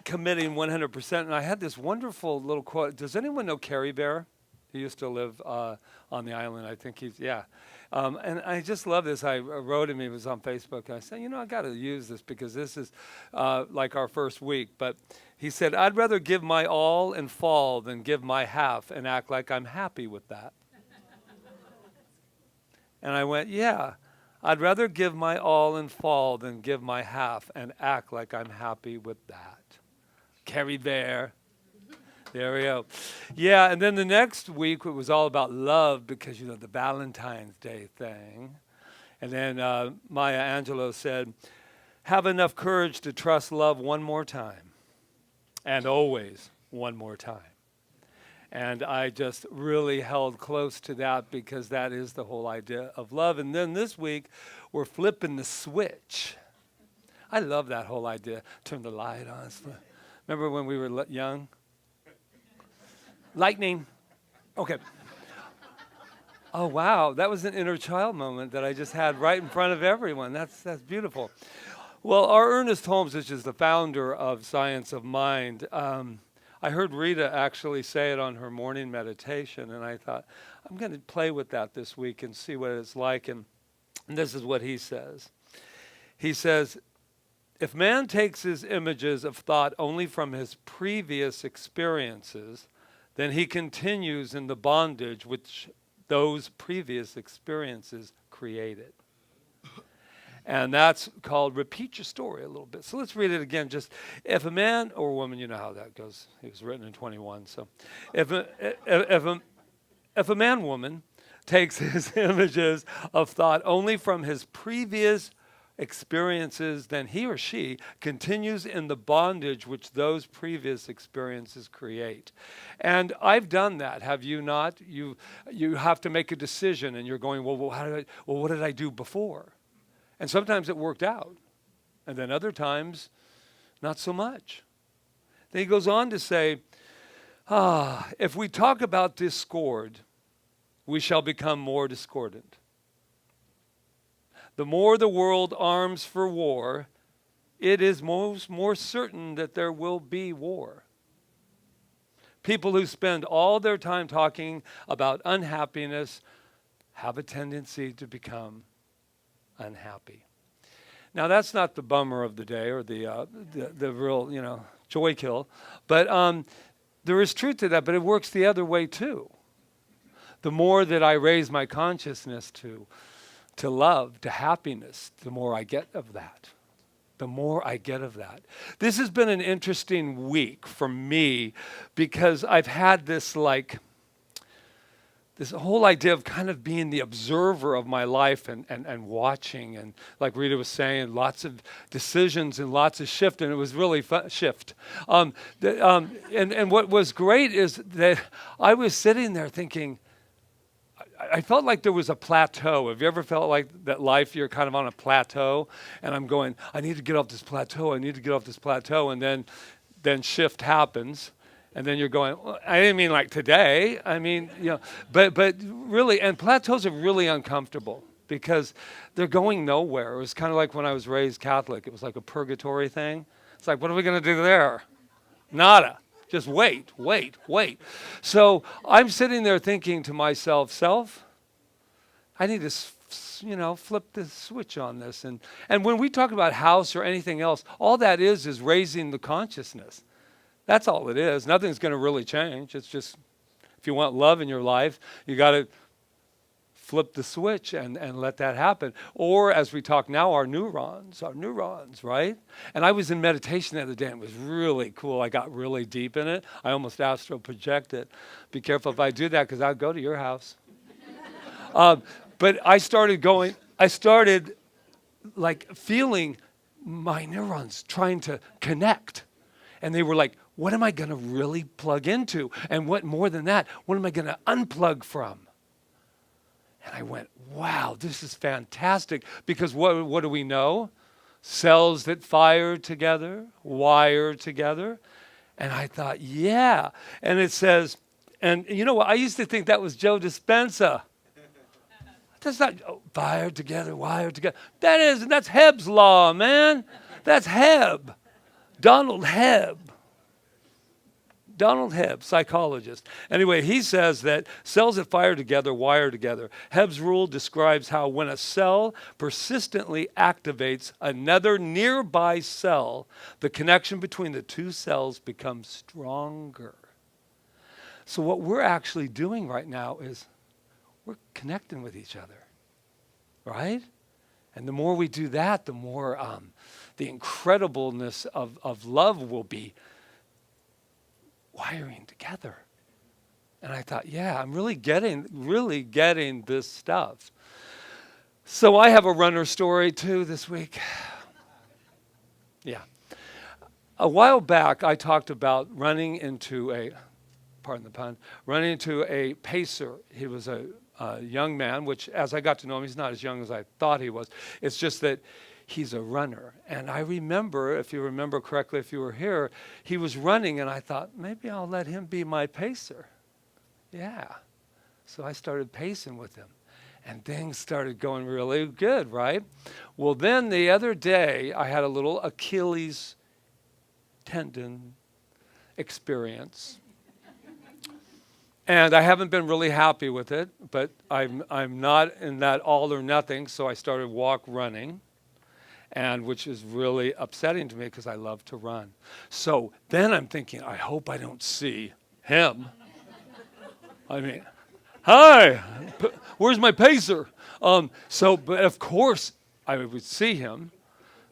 committing 100%. And I had this wonderful little quote. Does anyone know Carrie Bear? He used to live on the island. I think he's, yeah. And I just love this. I wrote him, he was on Facebook, and I said, I got to use this because this is like our first week. But he said, I'd rather give my all and fall than give my half and act like I'm happy with that. And I went, yeah, I'd rather give my all and fall than give my half and act like I'm happy with that. Carry there. There we go. Yeah, and then the next week it was all about love because, the Valentine's Day thing. And then Maya Angelou said, have enough courage to trust love one more time. And always one more time. And I just really held close to that because that is the whole idea of love. And then this week, we're flipping the switch. I love that whole idea. Turn the light on. Remember when we were young? Lightning. Okay. Oh, wow. That was an inner child moment that I just had right in front of everyone. That's beautiful. Well, our Ernest Holmes, which is the founder of Science of Mind, I heard Rita actually say it on her morning meditation, and I thought, I'm going to play with that this week and see what it's like. And this is what he says. He says, if man takes his images of thought only from his previous experiences, then he continues in the bondage which those previous experiences created. And that's called repeat your story a little bit. So let's read it again. Just if a man or a woman, you know how that goes. It was written in 21. So if a man, woman takes his images of thought only from his previous experiences, then he or she continues in the bondage which those previous experiences create. And I've done that. Have you not? You have to make a decision, and you're going, well, what did I do before? And sometimes it worked out, and then other times, not so much. Then he goes on to say, if we talk about discord, we shall become more discordant. The more the world arms for war, it is more certain that there will be war. People who spend all their time talking about unhappiness have a tendency to become unhappy. Now, that's not the bummer of the day or the real, joy kill, but there is truth to that, but it works the other way too. The more that I raise my consciousness to love, to happiness, the more I get of that. The more I get of that. This has been an interesting week for me because I've had this whole idea of kind of being the observer of my life and watching, and like Rita was saying, lots of decisions and lots of shift, and it was really fun, shift. And what was great is that I was sitting there thinking, I felt like there was a plateau. Have you ever felt like that life, you're kind of on a plateau, and I'm going, I need to get off this plateau, and then shift happens. And then you're going, well, I didn't mean like today. I mean, but really, and plateaus are really uncomfortable because they're going nowhere. It was kind of like when I was raised Catholic. It was like a purgatory thing. It's like, what are we going to do there? Nada. Just wait. So I'm sitting there thinking to myself, I need to, flip the switch on this. And when we talk about house or anything else, all that is raising the consciousness. That's all it is. Nothing's going to really change. It's just, if you want love in your life, you got to flip the switch and let that happen. Or as we talk now, our neurons, right? And I was in meditation the other day, and it was really cool. I got really deep in it. I almost astral projected. Be careful if I do that, because I'll go to your house. But I started feeling my neurons trying to connect. And they were like, what am I going to really plug into? And what more than that, what am I going to unplug from? And I went, wow, this is fantastic. Because what do we know? Cells that fire together, wire together. And I thought, yeah. And it says, and you know what? I used to think that was Joe Dispenza. That's not fire together, wire together. That's Hebb's law, man. That's Hebb. Donald Hebb. Donald Hebb, psychologist. Anyway, he says that cells that fire together wire together. Hebb's rule describes how when a cell persistently activates another nearby cell, the connection between the two cells becomes stronger. So what we're actually doing right now is we're connecting with each other, right? And the more we do that, the more the incredibleness of love will be wiring together. And I thought, yeah, I'm really getting this stuff. So I have a runner story too this week. Yeah. A while back, I talked about running into a pacer. He was a young man, which as I got to know him, he's not as young as I thought he was. It's just that he's a runner. And I remember, if you remember correctly, if you were here, he was running and I thought, maybe I'll let him be my pacer. Yeah. So I started pacing with him and things started going really good, right? Well, then the other day I had a little Achilles tendon experience. And I haven't been really happy with it, but I'm not in that all or nothing, so I started running. And which is really upsetting to me because I love to run. So then I'm thinking, I hope I don't see him. I mean, hi, where's my pacer? But of course I would see him.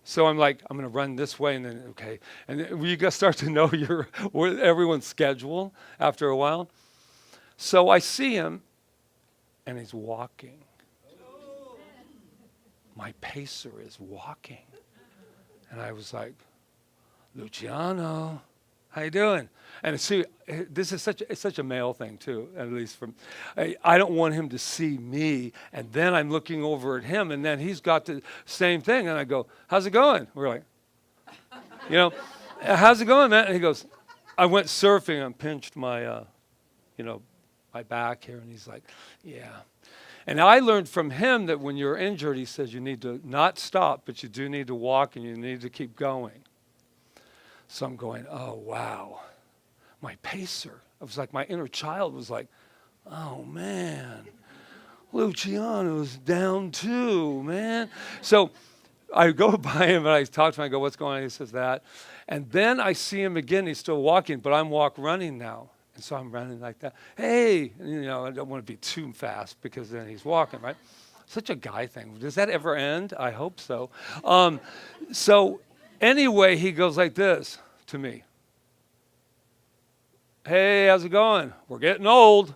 So I'm like, I'm going to run this way and then, okay. And then you guys start to know everyone's schedule after a while. So I see him and he's walking. My pacer is walking. And I was like, Luciano, how you doing? And see, this is such a male thing too, at least I don't want him to see me, and then I'm looking over at him, and then he's got the same thing, and I go, how's it going? We're like, how's it going, man? And he goes, I went surfing and pinched my, my back here, and he's like, yeah. And I learned from him that when you're injured, he says you need to not stop, but you do need to walk and you need to keep going. So I'm going, oh, wow. My pacer. It was like my inner child was like, oh, man. Luciano's down too, man. So I go by him and I talk to him. I go, what's going on? He says that. And then I see him again. He's still walking, but I'm running now. And so I'm running like that. Hey, I don't want to be too fast because then he's walking, right? Such a guy thing. Does that ever end? I hope so. So anyway, he goes like this to me. Hey, how's it going? We're getting old.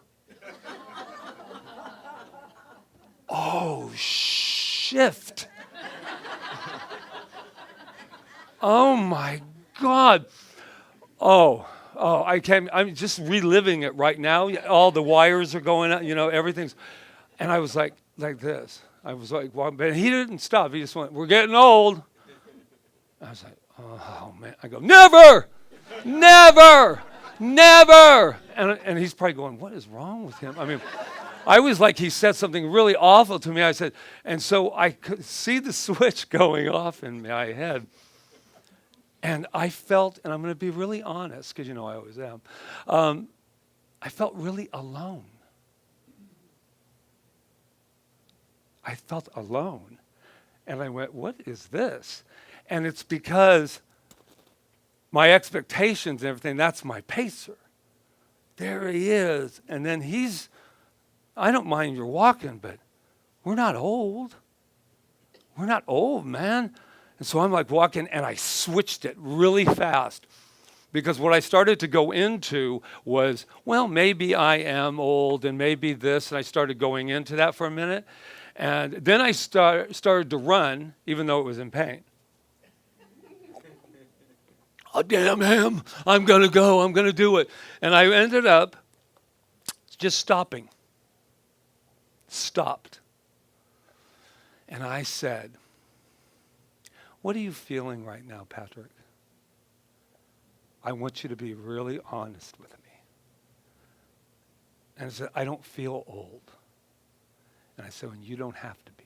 Oh, shift. Oh, my God. I'm just reliving it right now. All the wires are going out, everything's. And I was like this. I was like, well, but he didn't stop. He just went, we're getting old. I was like, oh, man. I go, never, never, never. And he's probably going, what is wrong with him? I mean, I was like, he said something really awful to me. I said, and so I could see the switch going off in my head. And I felt, and I'm going to be really honest, because I always am, I felt really alone. I felt alone. And I went, what is this? And it's because my expectations and everything, that's my pacer. There he is. And then I don't mind you're walking, but we're not old. We're not old, man. And so I'm like walking, and I switched it really fast because what I started to go into was, well, maybe I am old and maybe this, and I started going into that for a minute. And then I started to run, even though it was in pain. Oh, damn him. I'm going to go. I'm going to do it. And I ended up just stopping. Stopped. And I said, what are you feeling right now, Patrick? I want you to be really honest with me. And I said, I don't feel old. And I said, well, you don't have to be.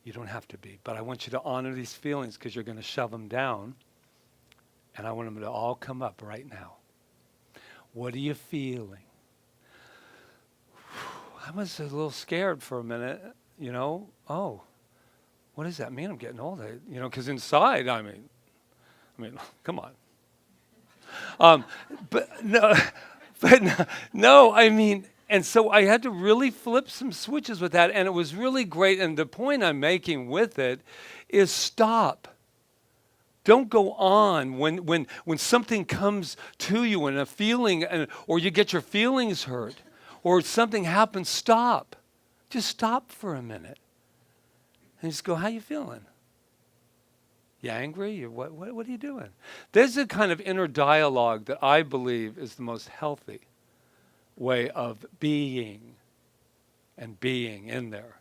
You don't have to be. But I want you to honor these feelings because you're going to shove them down. And I want them to all come up right now. What are you feeling? I was a little scared for a minute, you know. Oh, what does that mean? I'm getting old, you know, because inside, I mean, come on. But no, no, I mean, and so I had to really flip some switches with that, and it was really great. And the point I'm making with it is stop. Don't go on when something comes to you and a feeling, or you get your feelings hurt, or something happens. Stop. Just stop for a minute, and just go. How you feeling? You angry? You what are you doing? There's a kind of inner dialogue that I believe is the most healthy way of being and being in there.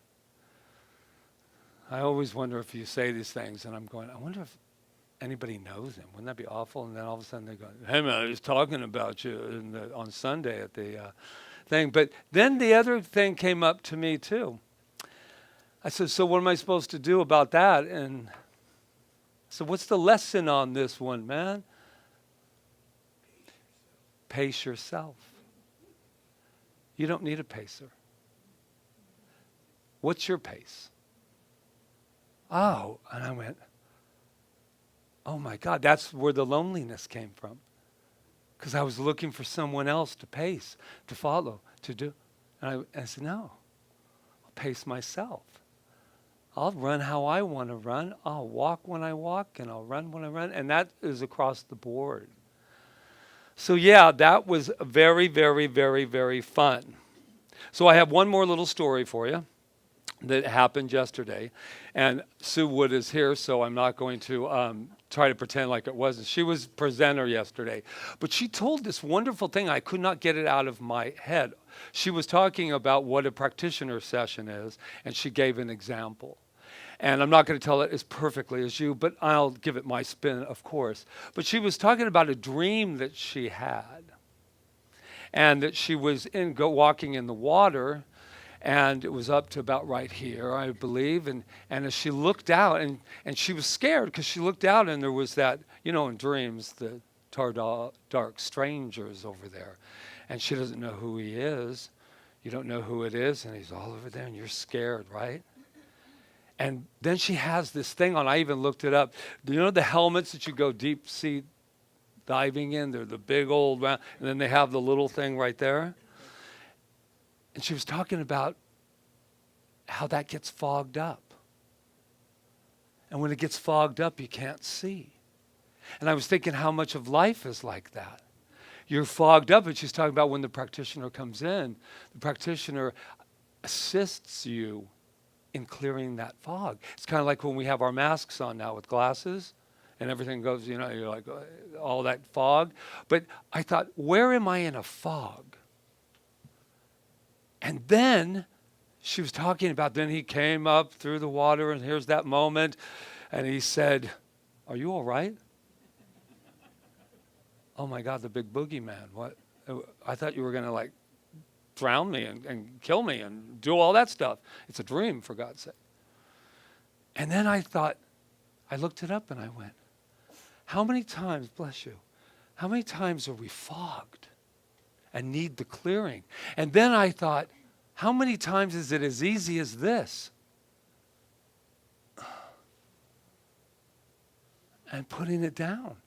I always wonder if you say these things, and I'm going, I wonder if anybody knows him. Wouldn't that be awful? And then all of a sudden they go, hey man, I was talking about you on Sunday at the thing. But then the other thing came up to me too. I said, so what am I supposed to do about that? And so what's the lesson on this one, man? Pace yourself. You don't need a pacer. What's your pace? Oh, and I went, oh my God, that's where the loneliness came from. Because I was looking for someone else to pace, to follow, to do. And I said, no, I'll pace myself. I'll run how I want to run. I'll walk when I walk, and I'll run when I run. And that is across the board. So yeah, that was very, very, very, very fun. So I have one more little story for you that happened yesterday. And Sue Wood is here, so I'm not going to try to pretend like it wasn't. She was presenter yesterday. But she told this wonderful thing. I could not get it out of my head. She was talking about what a practitioner session is, and she gave an example. And I'm not going to tell it as perfectly as you, but I'll give it my spin, of course. But she was talking about a dream that she had. And that she was walking in the water, and it was up to about right here, I believe. And as she looked out, and she was scared because she looked out, and there was that, you know, in dreams, the dark strangers over there. And she doesn't know who he is. You don't know who it is, and he's all over there, and you're scared, right? And then she has this thing on. I even looked it up. Do you know the helmets that you go deep sea diving in? They're the big old round, and then they have the little thing right there. And she was talking about how that gets fogged up. And when it gets fogged up, you can't see. And I was thinking how much of life is like that. You're fogged up, and she's talking about when the practitioner comes in, the practitioner assists you in clearing that fog. It's kind of like when we have our masks on now with glasses and everything goes, you know, you're like, all that fog. But I thought, where am I in a fog? And then she was talking about, then he came up through the water, and here's that moment, and he said, are you all right? Oh my God, the big boogeyman. What? I thought you were going to like drown me and kill me and do all that stuff. It's a dream, for God's sake. And then I thought, I looked it up and I went, how many times, bless you, how many times are we fogged and need the clearing? And then I thought, how many times is it as easy as this? And putting it down.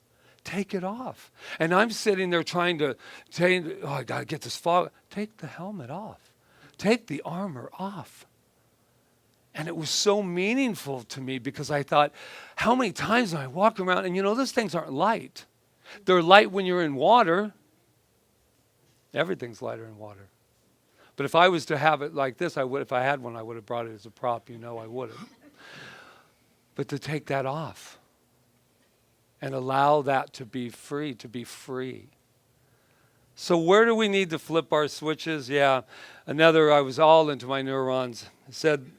Take it off. And I'm sitting there trying to say, oh, I got to get this fog. Take the helmet off. Take the armor off. And it was so meaningful to me because I thought, how many times I walk around, and you know, those things aren't light. They're light when you're in water. Everything's lighter in water. But if I was to have it like this, I would. If I had one, I would have brought it as a prop. You know I would have. But to take that off and allow that to be free, to be free. So where do we need to flip our switches? Yeah, I was all into my neurons. I said,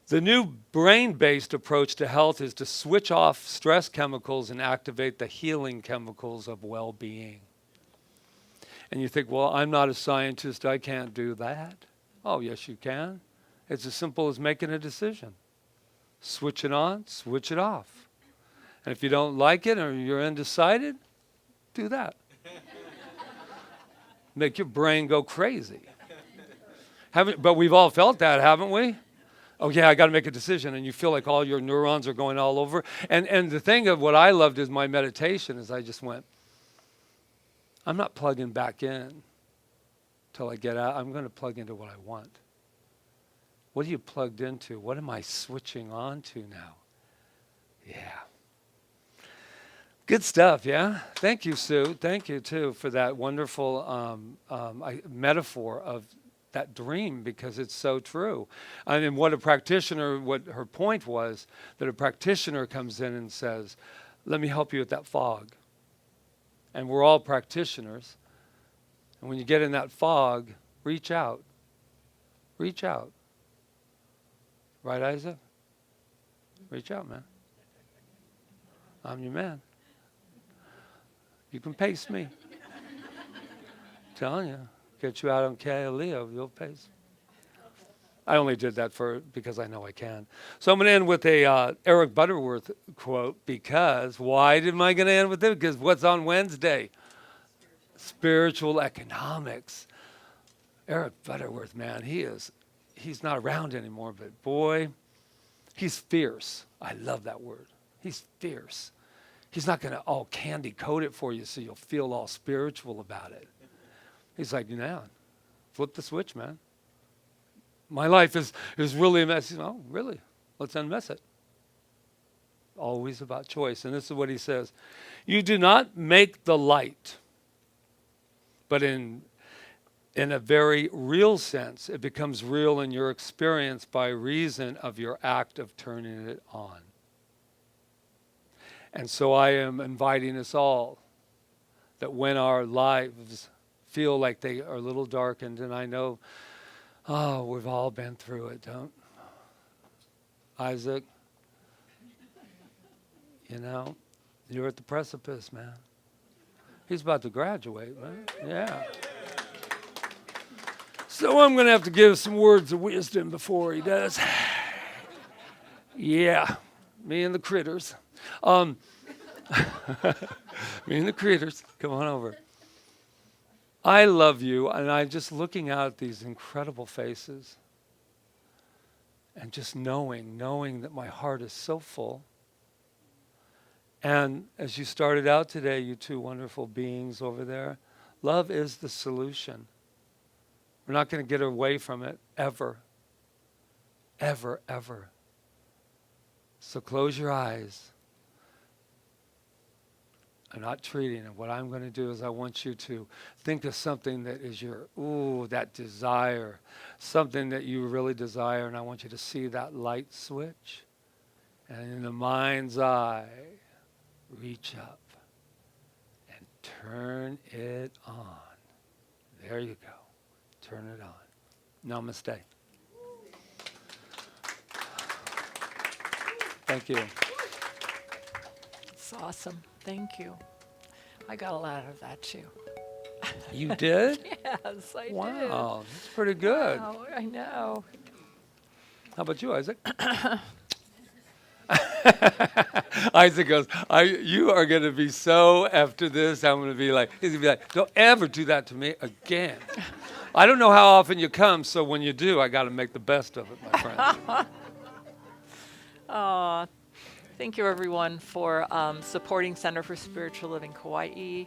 the new brain-based approach to health is to switch off stress chemicals and activate the healing chemicals of well-being. And you think, well, I'm not a scientist, I can't do that. Oh, yes, you can. It's as simple as making a decision. Switch it on, switch it off. And if you don't like it or you're undecided, do that. make your brain go crazy. But we've all felt that, haven't we? Oh yeah, I got to make a decision, and you feel like all your neurons are going all over. And the thing of what I loved is my meditation is I just went, I'm not plugging back in till I get out. I'm going to plug into what I want. What are you plugged into? What am I switching on to now? Yeah. Good stuff, yeah? Thank you, Sue. Thank you, too, for that wonderful metaphor of that dream, because it's so true. And what her point was, that a practitioner comes in and says, let me help you with that fog. And we're all practitioners. And when you get in that fog, reach out. Reach out. Right, Isaac? Reach out, man. I'm your man. You can pace me. Telling you. Get you out on Kaua'i, you'll pace. I only did that because I know I can. So I'm going to end with a Eric Butterworth quote, because why am I going to end with it? Because what's on Wednesday? Spiritual economics. Eric Butterworth, man, he's not around anymore, but boy, he's fierce. I love that word. He's fierce. He's not going to all candy coat it for you so you'll feel all spiritual about it. He's like, flip the switch, man. My life is really a mess. Oh, really? Let's unmess it. Always about choice. And this is what he says. You do not make the light, but in a very real sense, it becomes real in your experience by reason of your act of turning it on. And so I am inviting us all that when our lives feel like they are a little darkened, and I know, we've all been through it, don't Isaac? You're at the precipice, man. He's about to graduate, man. Yeah. So I'm going to have to give some words of wisdom before he does. Yeah, me and the critters. Me and the critters, come on over. I love you, and I'm just looking out at these incredible faces and just knowing that my heart is so full. And as you started out today, you two wonderful beings over there, love is the solution. We're not going to get away from it ever, ever, ever. So close your eyes. I'm not treating it. What I'm going to do is I want you to think of something that is that desire, something that you really desire, and I want you to see that light switch. And in the mind's eye, reach up and turn it on. There you go. Turn it on. Namaste. Thank you. It's awesome. Thank you. I got a lot out of that too. You did? Yes, I did. Wow, that's pretty good. Wow, I know. How about you, Isaac? Isaac goes, you are going to be so after this. I'm going to be like, he's going to be like, don't ever do that to me again. I don't know how often you come, so when you do, I got to make the best of it, my friend. Thank you, everyone, for supporting Center for Spiritual Living Kauai,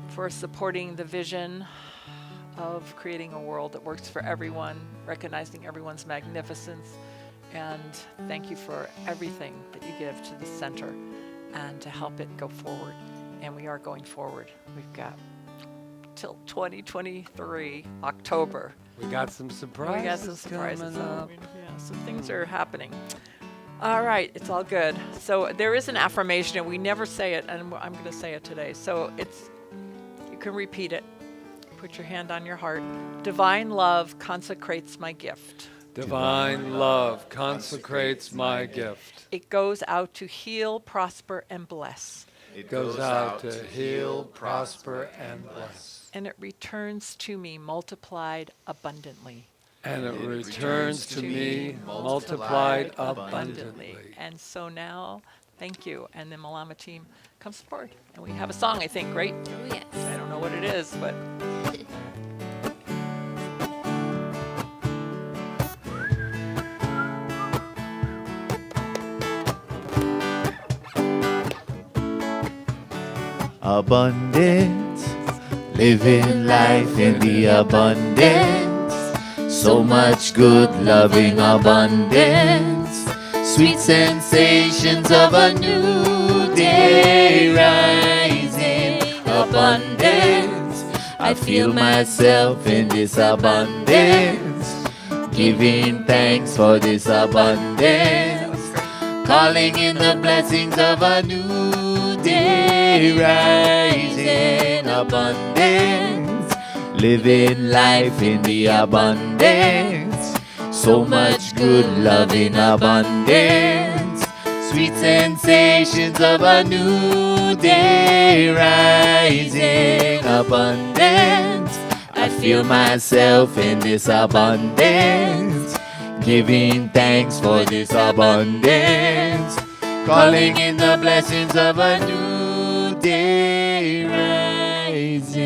for supporting the vision of creating a world that works for everyone, recognizing everyone's magnificence, and thank you for everything that you give to the center and to help it go forward. And we are going forward. We've got till 2023, October. We got some surprises. We got some surprises. coming up. Yeah, some things are happening. All right, it's all good. So there is an affirmation, and we never say it, and I'm going to say it today. So you can repeat it. Put your hand on your heart. Divine love consecrates my gift. Divine love consecrates my gift. It goes out to heal, prosper, and bless. It goes out to heal, prosper, and bless. And it returns to me multiplied abundantly. And it returns to me multiplied abundantly. And so now, thank you. And the Malama team comes forward. And we have a song, I think, right? Oh, yes. I don't know what it is, but Abundance, living life in the abundance. So much good, loving abundance. Sweet sensations of a new day rising. Abundance, I feel myself in this abundance. Giving thanks for this abundance. Calling in the blessings of a new day rising. Abundance, living life in the abundance. So much good love in abundance. Sweet sensations of a new day rising. Abundance, I feel myself in this abundance. Giving thanks for this abundance. Calling in the blessings of a new day rising.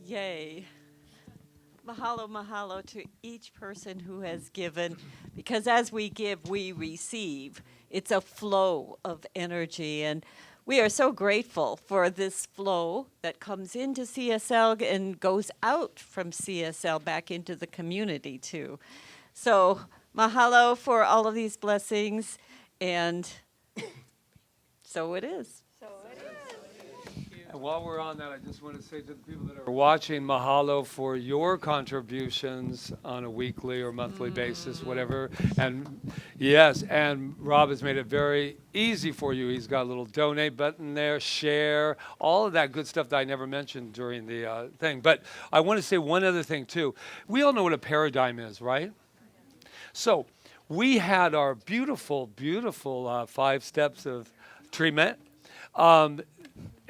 Yay. Mahalo, mahalo to each person who has given, because as we give, we receive. It's a flow of energy, and we are so grateful for this flow that comes into CSL and goes out from CSL back into the community too. So mahalo for all of these blessings, and so it is. And while we're on that, I just want to say to the people that are watching, mahalo for your contributions on a weekly or monthly basis, whatever. And yes, and Rob has made it very easy for you. He's got a little donate button there, share, all of that good stuff that I never mentioned during the thing. But I want to say one other thing, too. We all know what a paradigm is, right? So we had our beautiful, beautiful 5 steps of treatment.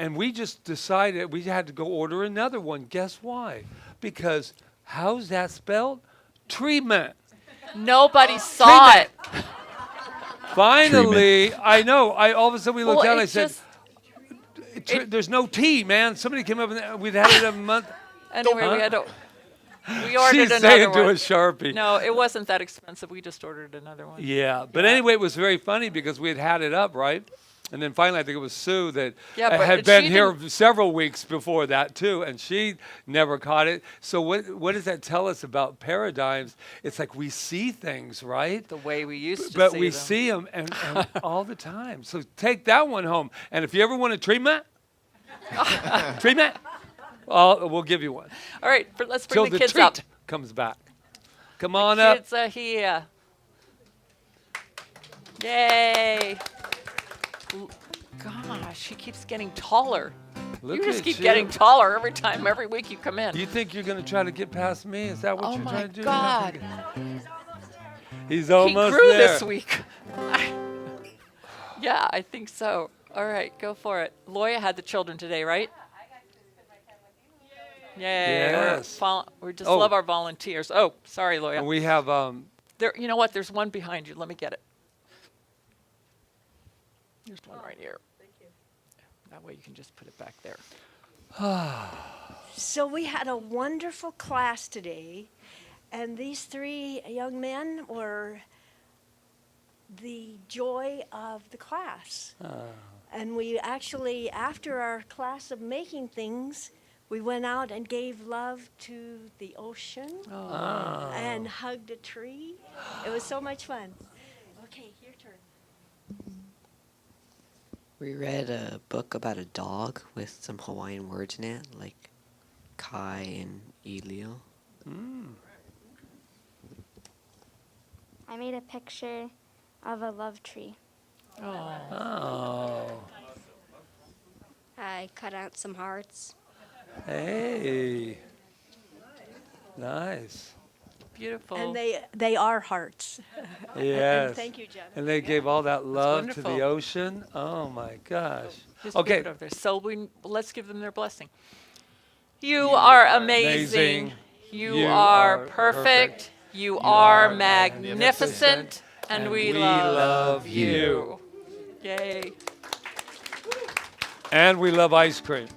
And we just decided we had to go order another one. Guess why? Because how's that spelled? Treatment. Nobody saw it. Finally, I know. All of a sudden we looked down. I said, just- "There's no T, man." Somebody came up and we'd had it a month. Anyway, we ordered She's another saying one. to a Sharpie. No, it wasn't that expensive. We just ordered another one. Yeah, but anyway, it was very funny because we had it up, right? And then finally, I think it was Sue that Yeah, had but been she here several weeks before that too, and she never caught it. So what does that tell us about paradigms? It's like we see things, right? The way we used to But see we them. see them and all the time. So take that one home. And if you ever want a treatment, we'll give you one. All right, let's Till bring the the kids treat up. comes back. Come on up. Kids are here. Yay. Gosh, he keeps getting taller. Look You just at keep getting taller every week you come in. You think you're going to try to get past me? Is that what Oh you're my trying to do? God. He's He almost grew there. this week. Yeah, I think so. All right, go for it. Loya had the children today, right? Yay. Yes. We just Oh. love our volunteers. Oh, sorry, Loya. And we have There, you know what? There's one behind you. Let me get it. There's one right here. Thank you. That way you can just put it back there. So we had a wonderful class today, and these 3 young men were the joy of the class. And we actually, after our class of making things, we went out and gave love to the ocean and hugged a tree. It was so much fun. Okay, your turn. We read a book about a dog with some Hawaiian words in it, like Kai and Elio. I made a picture of a love tree. oh, I cut out some hearts. hey, nice. Beautiful. And they are hearts. Yes. And thank you, Jenna. And they gave all that love to the wonderful. ocean. Oh my gosh. Just Okay. keep it over there. So let's give them their blessing. You are amazing. You are perfect. You are magnificent. And we love you. Yay. And we love ice cream.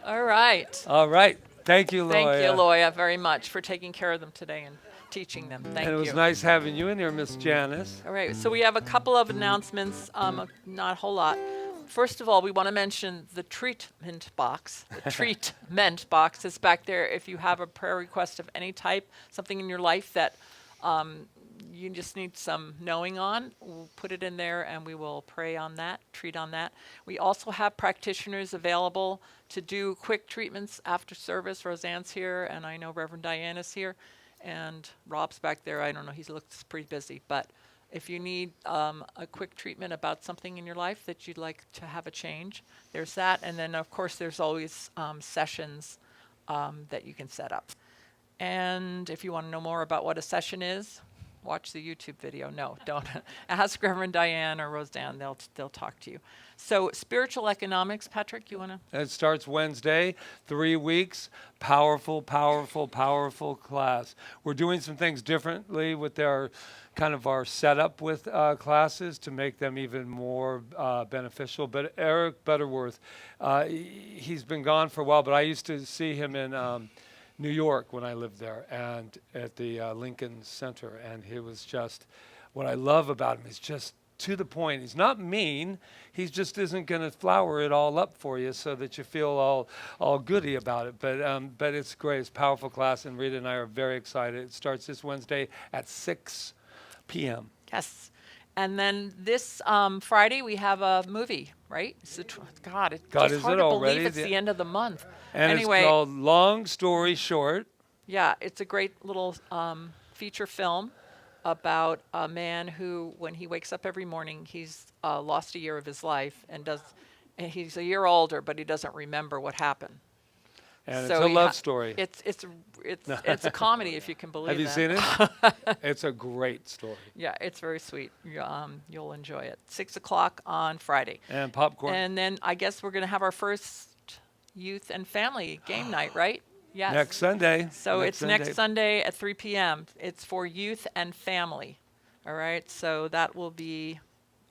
All right. All right. Thank you, Loya. Thank you, Loya, very much for taking care of them today and teaching. teaching them. Thank And it was you. nice having you in here, Miss Janice. All right, so we have a couple of announcements, not a whole lot. First of all, we want to mention the treatment box. The treatment box is back there if you have a prayer request of any type, something in your life that you just need some knowing on. We'll put it in there and we will pray on that, treat on that. We also have practitioners available to do quick treatments after service. Roseanne's here, and I know Reverend Diana's here, and Rob's back there. I don't know, he looks pretty busy, but if you need a quick treatment about something in your life that you'd like to have a change, there's that. And then, of course, there's always sessions that you can set up. And if you want to know more about what a session is, watch the YouTube video. No, don't. Ask Reverend Diane or Roseanne. They'll talk to you. So spiritual economics, Patrick, you want to? It starts Wednesday, 3 weeks. Powerful, powerful, powerful class. We're doing some things differently with our setup with classes to make them even more beneficial. But Eric Butterworth, he's been gone for a while, but I used to see him in New York when I lived there and at the Lincoln Center. And he was just, what I love about him is just to the point. He's not mean. He just isn't going to flower it all up for you so that you feel all goody about it. But it's great. It's a powerful class, and Rita and I are very excited. It starts this Wednesday at 6 p.m. Yes. And then this Friday we have a movie, right? It's God, it's God, just is hard it to already? believe it's the end of the month. And anyway, it's called Long Story Short. Yeah, it's a great little feature film about a man who, when he wakes up every morning, he's lost a year of his life and he's a year older, but he doesn't remember what happened. And So it's a love story. It's a comedy, if you can believe Have you that. seen it? It's a great story. Yeah, it's very sweet. You'll enjoy it. 6 o'clock on Friday. And popcorn. And then I guess we're going to have our first youth and family game night, right? Yes. Next Sunday. So it's next Sunday at 3 p.m. It's for youth and family. All right. So that will be,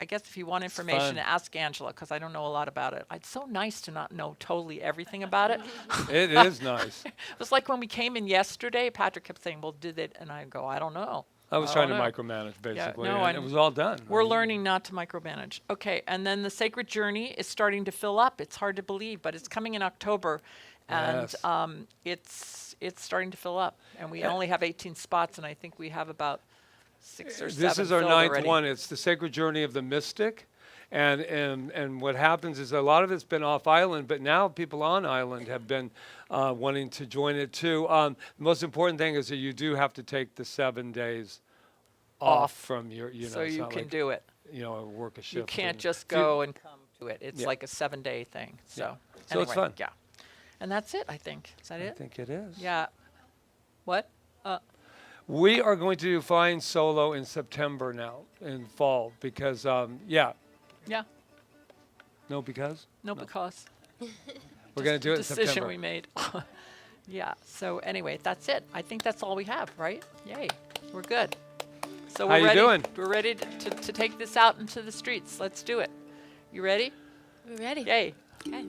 I guess if you want information, ask Angela, because I don't know a lot about it. It's so nice to not know totally everything about it. It is nice. It was like when we came in yesterday, Patrick kept saying, well, did it? And I go, I don't know. I was trying to micromanage, basically, and it was all done. We're learning not to micromanage. Okay, and then the Sacred Journey is starting to fill up. It's hard to believe, but it's coming in October, and Yes. it's starting to fill up. And we only have 18 spots, and I think we have about 6 or 7 This is our filled 9th already. one. It's the Sacred Journey of the Mystic. And what happens is a lot of it's been off island, but now people on island have been wanting to join it too. The most important thing is that you do have to take the 7 days off from your, so it's you not can like, do it. Work a shift. You can't and- just go and come to it. It's Yeah. like a 7-day thing. So, So it's anyway, fun. Yeah. And that's it, I think. Is that I it? think it is. Yeah. What? We are going to do Fine Solo in September now, in fall, because, Yeah. no, because? No, because. We're going to do it in Decision September. we made. Yeah. So anyway, that's it. I think that's all we have, right? Yay. We're good. So How we're you ready. doing? We're ready to take this out into the streets. Let's do it. You ready? We're ready. Yay. Okay.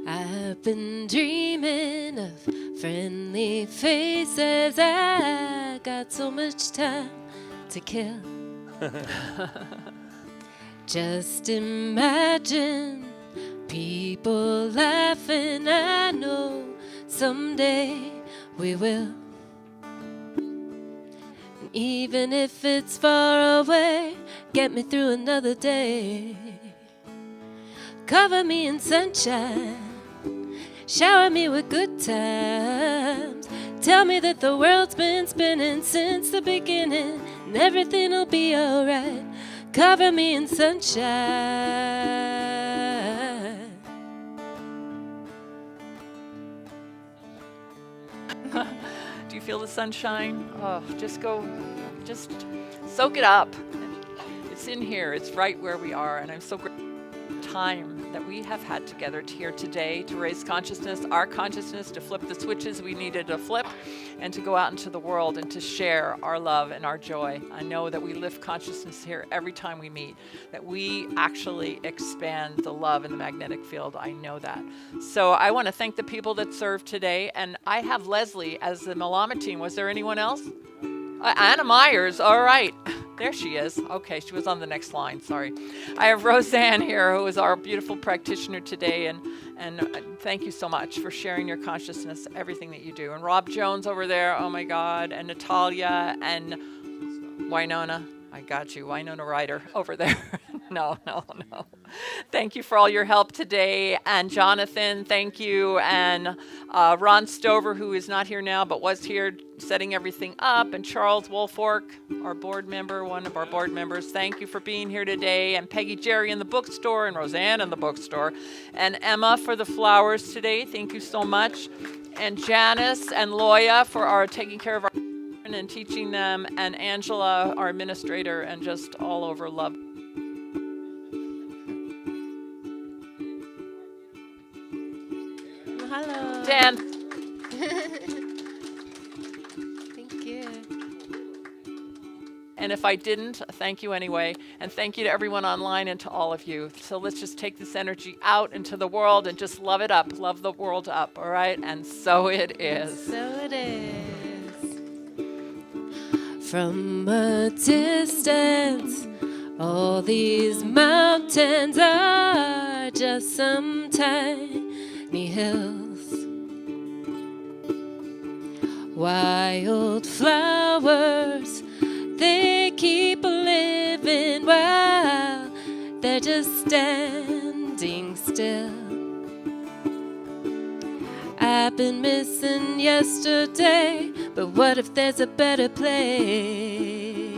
I've been dreaming of friendly faces. I got so much time to kill. Just imagine people laughing. I know someday we will. And even if it's far away, get me through another day. Cover me in sunshine, shower me with good times. Tell me that the world's been spinning since the beginning, and everything'll be alright. Cover me in sunshine. Do you feel the sunshine? Oh, just soak it up. It's in here. It's right where we are, and I'm so grateful. time that we have had together here today to raise consciousness, our consciousness, to flip the switches we needed to flip, and to go out into the world and to share our love and our joy. I know that we lift consciousness here every time we meet, that we actually expand the love in the magnetic field. I know that. So I want to thank the people that served today, and I have Leslie as the Malama team. Was there anyone else? Anna Myers, all right. There she is. Okay, she was on the next line, sorry. I have Roseanne here, who is our beautiful practitioner today, and thank you so much for sharing your consciousness, everything that you do. And Rob Jones over there, oh my God, and Natalia, and Winona. I got you, Winona Ryder over there. No. Thank you for all your help today. And Jonathan, thank you. And Ron Stover, who is not here now, but was here setting everything up. And Charles Wolfork, our board member, one of our board members. Thank you for being here today. And Peggy Jerry in the bookstore, and Roseanne in the bookstore. And Emma for the flowers today. Thank you so much. And Janice and Loya for our taking care of our and teaching them, and Angela, our administrator, and just all over love. Hello. Dan. Thank you. And if I didn't, thank you anyway. And thank you to everyone online and to all of you. So let's just take this energy out into the world and just love it up. Love the world up, all right? And so it is. So it is. From a distance, all these mountains are just some tiny hills. Wildflowers, they keep living while they're just standing still. I've been missing yesterday, but what if there's a better place?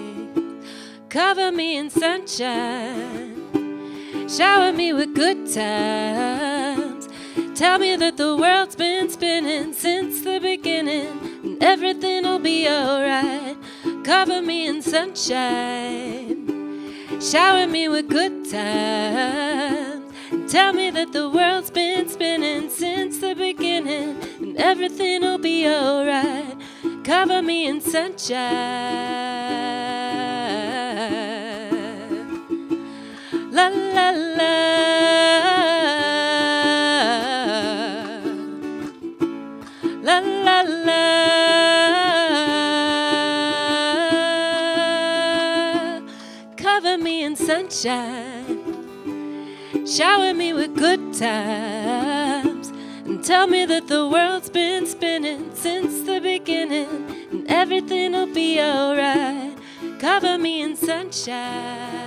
Cover me in sunshine, shower me with good times. Tell me that the world's been spinning since the beginning, and everything'll be alright. Cover me in sunshine, shower me with good times. Tell me that the world's been spinning since the beginning, and everything'll be alright. Cover me in sunshine. La la la. La la la. Cover me in sunshine. Shower me with good times, and tell me that the world's been spinning since the beginning, and everything'll be alright. Cover me in sunshine.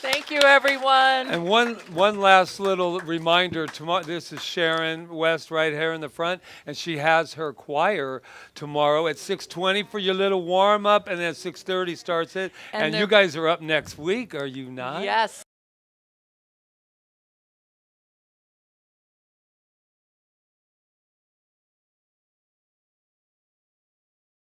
Thank you, everyone. And one last little reminder. Tomorrow, this is Sharon West right here in the front, and she has her choir tomorrow at 6:20 for your little warm up, and then at 6:30 starts it. And you guys are up next week, are you not? Yes.